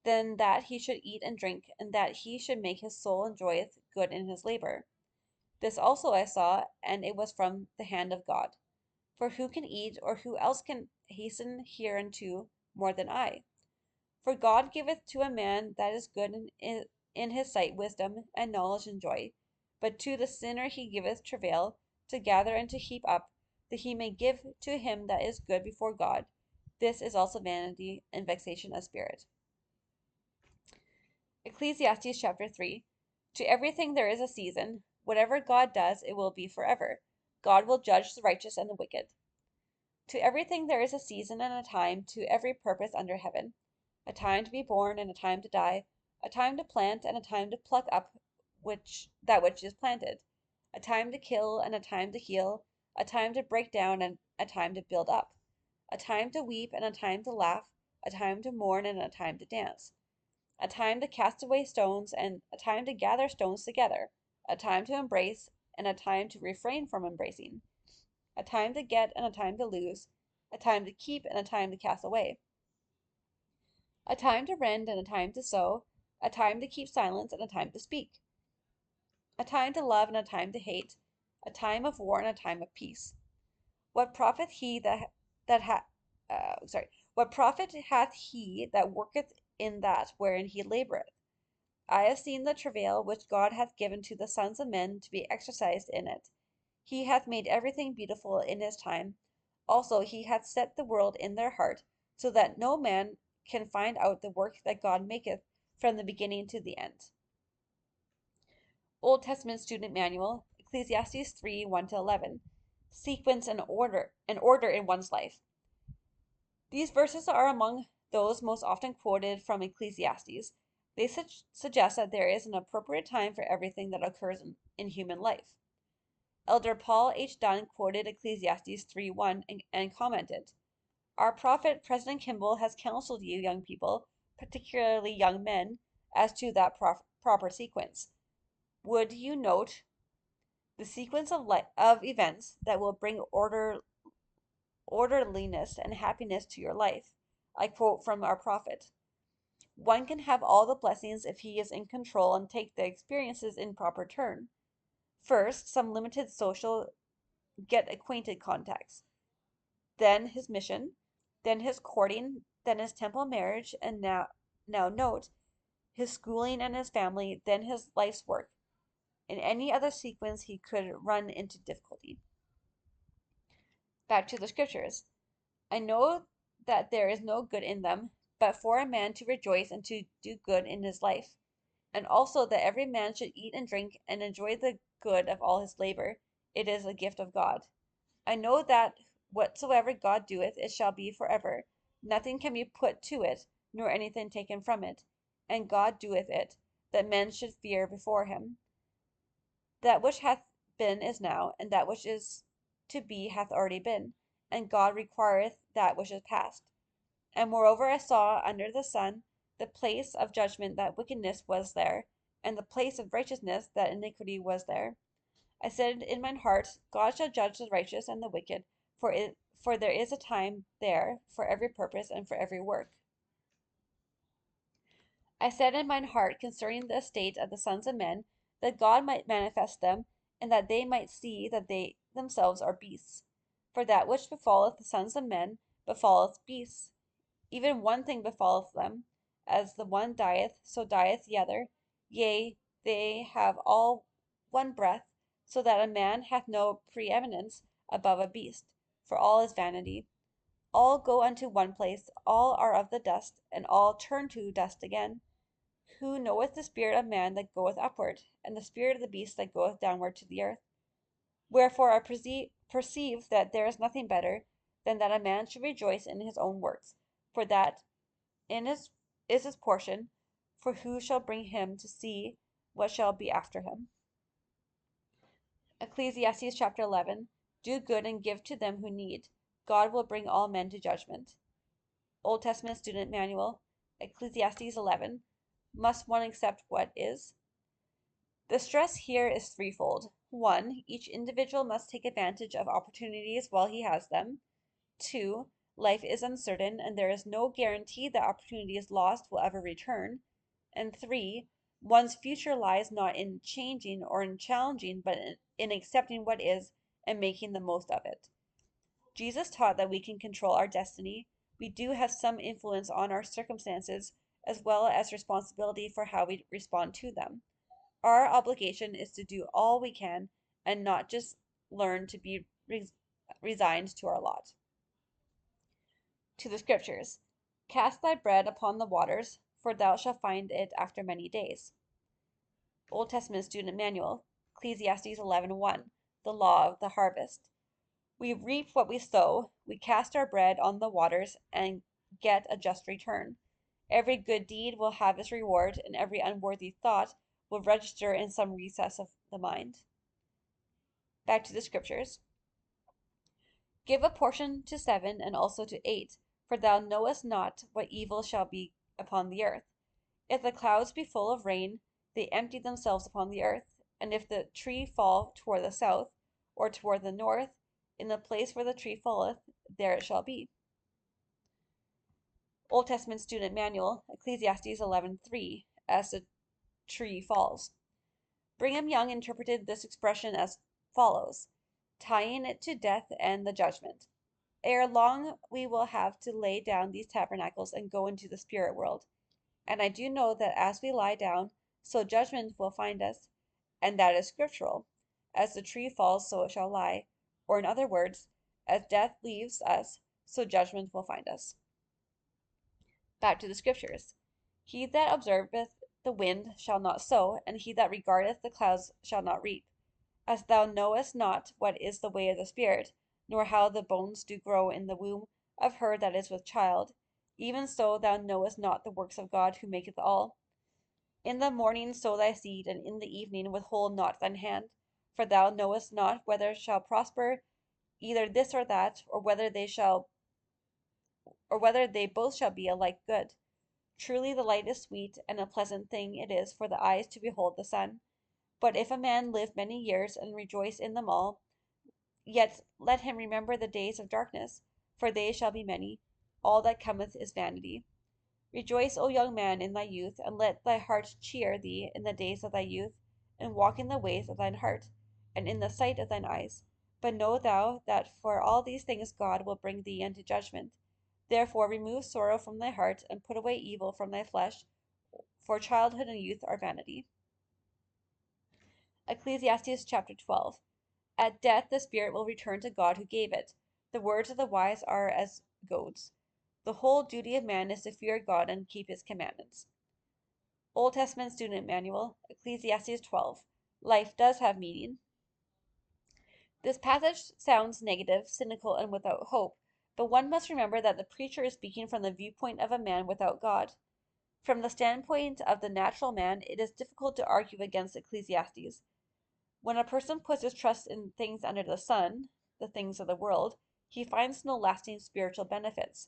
than that he should eat and drink, and that he should make his soul enjoyeth good in his labor. This also I saw, and it was from the hand of God. For who can eat, or who else can hasten hereunto more than I? For God giveth to a man that is good in his sight wisdom, and knowledge, and joy. But to the sinner he giveth travail, to gather and to heap up, that he may give to him that is good before God. This is also vanity and vexation of spirit. Ecclesiastes chapter 3. To everything there is a season. Whatever God does, it will be forever. God will judge the righteous and the wicked. To everything there is a season and a time to every purpose under heaven. A time to be born and a time to die, a time to plant and a time to pluck up that which is planted, a time to kill and a time to heal, a time to break down and a time to build up, a time to weep and a time to laugh, a time to mourn and a time to dance, a time to cast away stones and a time to gather stones together, a time to embrace and a time to refrain from embracing, a time to get and a time to lose, a time to keep and a time to cast away, a time to rend and a time to sow, a time to keep silence and a time to speak, a time to love and a time to hate, a time of war and a time of peace. What profiteth he that what profit hath he that worketh in that wherein he laboureth? I have seen the travail which God hath given to the sons of men to be exercised in it. He hath made everything beautiful in his time. Also he hath set the world in their heart, so that no man can find out the work that God maketh from the beginning to the end. Old Testament Student Manual, Ecclesiastes 3, 1-11. Sequence and order in one's life. These verses are among those most often quoted from Ecclesiastes. They suggest that there is an appropriate time for everything that occurs in human life. Elder Paul H. Dunn quoted Ecclesiastes 3:1 and commented, "Our prophet, President Kimball, has counseled you, young people, particularly young men, as to that proper sequence. Would you note the sequence of events that will bring orderliness and happiness to your life?" I quote from our prophet. One can have all the blessings if he is in control and take the experiences in proper turn. First, some limited social get acquainted contacts, then his mission, then his courting, then his temple marriage, and now note his schooling and his family, then his life's work. In any other sequence he could run into difficulty. Back to the scriptures. I know that there is no good in them, but for a man to rejoice and to do good in his life, and also that every man should eat and drink and enjoy the good of all his labor. It is a gift of God. I know that whatsoever God doeth, it shall be forever. Nothing can be put to it, nor anything taken from it. And God doeth it, that men should fear before him. That which hath been is now, and that which is to be hath already been, and God requireth that which is past. And moreover I saw under the sun the place of judgment that wickedness was there, and the place of righteousness that iniquity was there. I said in mine heart, God shall judge the righteous and the wicked, for there is a time there for every purpose and for every work. I said in mine heart concerning the estate of the sons of men, that God might manifest them, and that they might see that they themselves are beasts. For that which befalleth the sons of men befalleth beasts. Even one thing befalleth them, as the one dieth, so dieth the other. Yea, they have all one breath, so that a man hath no preeminence above a beast, for all is vanity. All go unto one place, all are of the dust, and all turn to dust again. Who knoweth the spirit of man that goeth upward, and the spirit of the beast that goeth downward to the earth? Wherefore I perceive that there is nothing better than that a man should rejoice in his own works, for that is his portion, for who shall bring him to see what shall be after him? Ecclesiastes chapter 11. Do good and give to them who need. God will bring all men to judgment. Old Testament Student Manual, Ecclesiastes 11. Must one accept what is? The stress here is threefold. 1. Each individual must take advantage of opportunities while he has them. 2. Life is uncertain, and there is no guarantee that opportunities lost will ever return. And 3. One's future lies not in changing or in challenging, but in accepting what is and making the most of it. Jesus taught that we can control our destiny. We do have some influence on our circumstances, as well as responsibility for how we respond to them. Our obligation is to do all we can and not just learn to be resigned to our lot. To the scriptures. Cast thy bread upon the waters, for thou shalt find it after many days. Old Testament Student Manual, Ecclesiastes 11:1, the law of the harvest. We reap what we sow, we cast our bread on the waters and get a just return. Every good deed will have its reward, and every unworthy thought will register in some recess of the mind. Back to the scriptures. Give a portion to 7 and also to 8, for thou knowest not what evil shall be upon the earth. If the clouds be full of rain, they empty themselves upon the earth, and if the tree fall toward the south, or toward the north, in the place where the tree falleth, there it shall be. Old Testament Student Manual, Ecclesiastes 11:3, as the tree falls. Brigham Young interpreted this expression as follows, tying it to death and the judgment. Ere long we will have to lay down these tabernacles and go into the spirit world. And I do know that as we lie down, so judgment will find us, and that is scriptural. As the tree falls, so it shall lie. Or in other words, as death leaves us, so judgment will find us. Back to the scriptures. He that observeth the wind shall not sow, and he that regardeth the clouds shall not reap. As thou knowest not what is the way of the Spirit, nor how the bones do grow in the womb of her that is with child, even so thou knowest not the works of God who maketh all. In the morning sow thy seed, and in the evening withhold not thine hand, for thou knowest not whether shall prosper either this or that, or whether they both shall be alike good. Truly the light is sweet, and a pleasant thing it is for the eyes to behold the sun. But if a man live many years, and rejoice in them all, yet let him remember the days of darkness, for they shall be many. All that cometh is vanity. Rejoice, O young man, in thy youth, and let thy heart cheer thee in the days of thy youth, and walk in the ways of thine heart, and in the sight of thine eyes. But know thou that for all these things God will bring thee unto judgment. Therefore remove sorrow from thy heart, and put away evil from thy flesh, for childhood and youth are vanity. Ecclesiastes chapter 12. At death the spirit will return to God who gave it. The words of the wise are as goads. The whole duty of man is to fear God and keep his commandments. Old Testament Student Manual, Ecclesiastes 12. Life does have meaning. This passage sounds negative, cynical, and without hope, but one must remember that the preacher is speaking from the viewpoint of a man without God. From the standpoint of the natural man, it is difficult to argue against Ecclesiastes. When a person puts his trust in things under the sun, the things of the world, he finds no lasting spiritual benefits.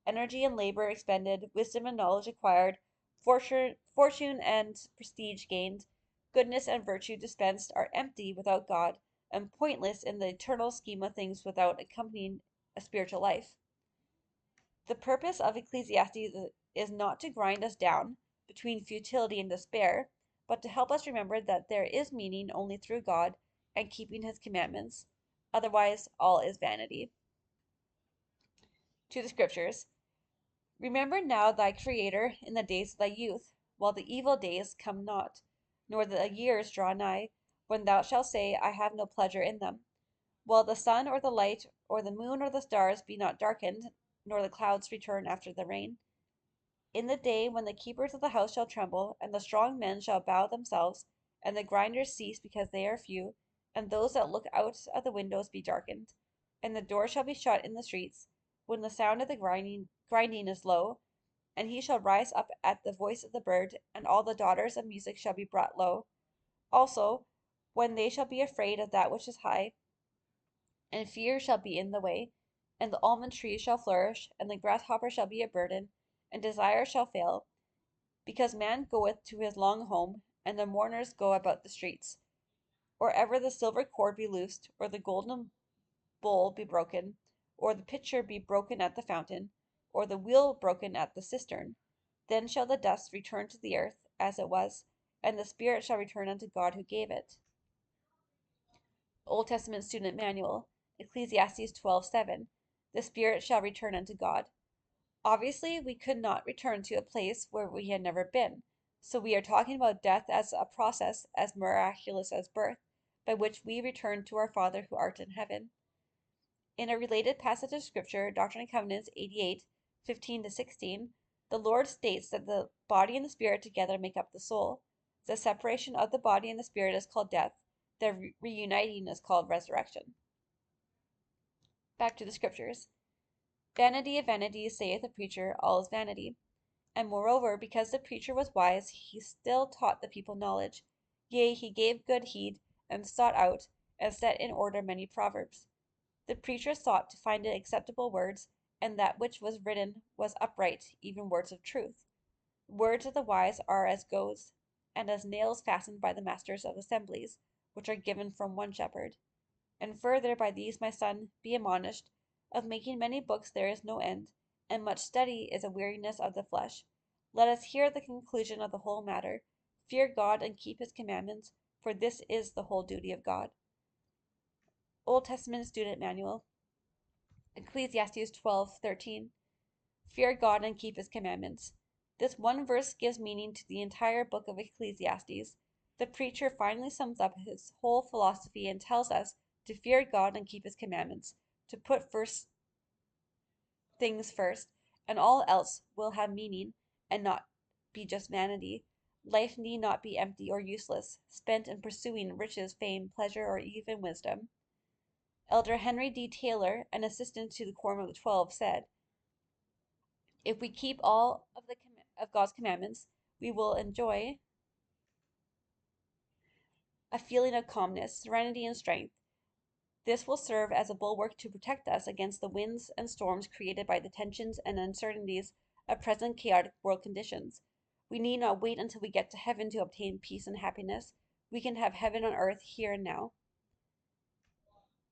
Energy and labor expended, wisdom and knowledge acquired, fortune and prestige gained, goodness and virtue dispensed are empty without God, and pointless in the eternal scheme of things without accompanying a spiritual life. The purpose of Ecclesiastes is not to grind us down between futility and despair, but to help us remember that there is meaning only through God and keeping his commandments. Otherwise, all is vanity. To the scriptures. Remember now thy Creator in the days of thy youth, while the evil days come not, nor the years draw nigh, when thou shalt say, I have no pleasure in them. While the sun or the light, or the moon or the stars be not darkened, nor the clouds return after the rain. In the day when the keepers of the house shall tremble, and the strong men shall bow themselves, and the grinders cease because they are few, and those that look out of the windows be darkened, and the doors shall be shut in the streets, when the sound of the grinding is low, and he shall rise up at the voice of the bird, and all the daughters of music shall be brought low. Also, when they shall be afraid of that which is high, and fear shall be in the way, and the almond tree shall flourish, and the grasshopper shall be a burden, and desire shall fail, because man goeth to his long home, and the mourners go about the streets. Or ever the silver cord be loosed, or the golden bowl be broken, or the pitcher be broken at the fountain, or the wheel broken at the cistern, then shall the dust return to the earth as it was, and the spirit shall return unto God who gave it. Old Testament Student Manual, Ecclesiastes 12:7. The spirit shall return unto God. Obviously, we could not return to a place where we had never been, so we are talking about death as a process as miraculous as birth, by which we return to our Father who art in heaven. In a related passage of Scripture, Doctrine and Covenants 88:15-16, the Lord states that the body and the spirit together make up the soul. The separation of the body and the spirit is called death. The reuniting is called resurrection. Back to the Scriptures. Vanity of vanities, saith the preacher, all is vanity. And moreover, because the preacher was wise, he still taught the people knowledge. Yea, he gave good heed, and sought out, and set in order many proverbs. The preacher sought to find it acceptable words, and that which was written was upright, even words of truth. Words of the wise are as goads, and as nails fastened by the masters of assemblies, which are given from one shepherd. And further, by these, my son, be admonished, of making many books there is no end, and much study is a weariness of the flesh. Let us hear the conclusion of the whole matter. Fear God and keep his commandments, for this is the whole duty of God. Old Testament Student Manual. Ecclesiastes 12:13. Fear God and keep his commandments. This one verse gives meaning to the entire book of Ecclesiastes. The preacher finally sums up his whole philosophy and tells us to fear God and keep his commandments, to put first things first, and all else will have meaning and not be just vanity. Life need not be empty or useless, spent in pursuing riches, fame, pleasure, or even wisdom. Elder Henry D. Taylor, an assistant to the Quorum of the 12, said, if we keep all of God's commandments, we will enjoy a feeling of calmness, serenity, and strength. This will serve as a bulwark to protect us against the winds and storms created by the tensions and uncertainties of present chaotic world conditions. We need not wait until we get to heaven to obtain peace and happiness. We can have heaven on earth here and now.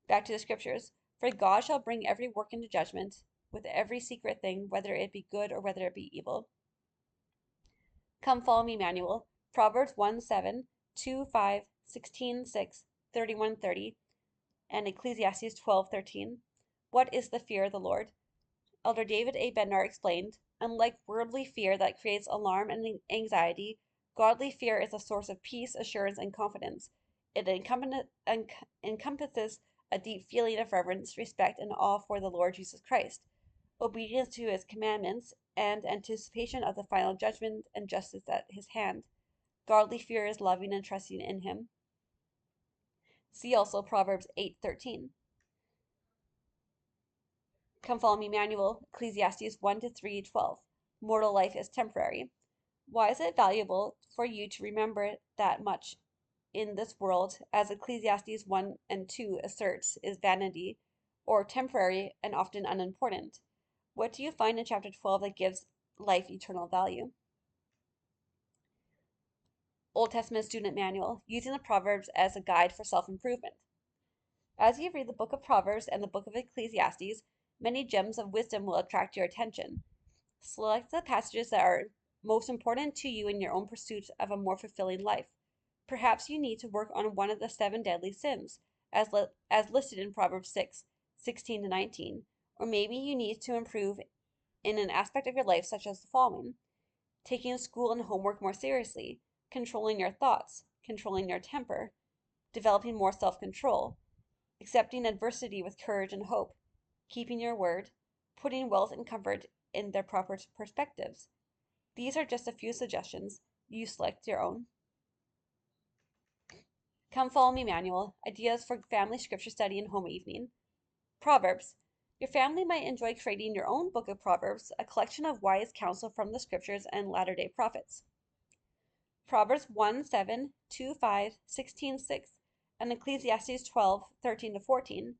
Back to the scriptures. For God shall bring every work into judgment, with every secret thing, whether it be good or whether it be evil. Come follow me, Manual. Proverbs 1:7, 2:5, 16:6, 31:30, and Ecclesiastes 12:13. What is the fear of the Lord? Elder David A. Bednar explained, unlike worldly fear that creates alarm and anxiety, godly fear is a source of peace, assurance, and confidence. It encompasses a deep feeling of reverence, respect, and awe for the Lord Jesus Christ, obedience to his commandments, and anticipation of the final judgment and justice at his hand. Godly fear is loving and trusting in him. See also Proverbs 8:13. Come follow me, Manual. Ecclesiastes 1-3:12. Mortal life is temporary. Why is it valuable for you to remember that much in this world, as Ecclesiastes 1 and 2 asserts, is vanity, or temporary and often unimportant? What do you find in chapter 12 that gives life eternal value? Old Testament Student Manual, using the Proverbs as a guide for self-improvement. As you read the book of Proverbs and the book of Ecclesiastes, many gems of wisdom will attract your attention. Select the passages that are most important to you in your own pursuit of a more fulfilling life. Perhaps you need to work on one of the 7 deadly sins, as listed in Proverbs 6:16-19, or maybe you need to improve in an aspect of your life such as the following: taking school and homework more seriously, controlling your thoughts, controlling your temper, developing more self-control, accepting adversity with courage and hope, keeping your word, putting wealth and comfort in their proper perspectives. These are just a few suggestions. You select your own. Come follow me, Manual. Ideas for family scripture study and home evening. Proverbs. Your family might enjoy creating your own book of Proverbs, a collection of wise counsel from the scriptures and latter-day prophets. Proverbs 1:7, 2:5, 16:6, and Ecclesiastes 12:13-14.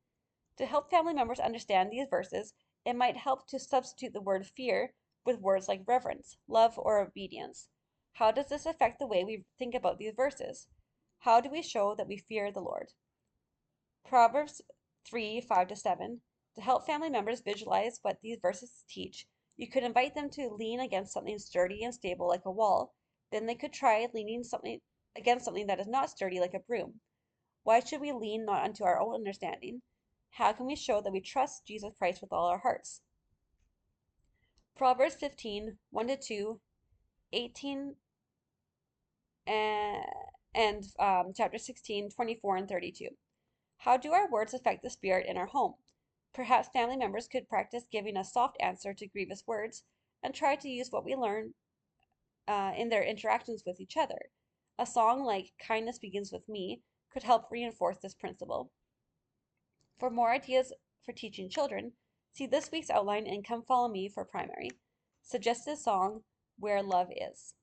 To help family members understand these verses, it might help to substitute the word fear with words like reverence, love, or obedience. How does this affect the way we think about these verses? How do we show that we fear the Lord? Proverbs 3:5-7. To help family members visualize what these verses teach, you could invite them to lean against something sturdy and stable like a wall. Then they could try leaning against something that is not sturdy like a broom. Why should we lean not unto our own understanding? How can we show that we trust Jesus Christ with all our hearts? Proverbs 15, 1-2, 18, and chapter 16, 24, and 32. How do our words affect the spirit in our home? Perhaps family members could practice giving a soft answer to grievous words and try to use what we learn in their interactions with each other. A song like Kindness Begins With Me could help reinforce this principle. For more ideas for teaching children, see this week's outline in Come Follow Me for primary. Suggested song, Where Love Is.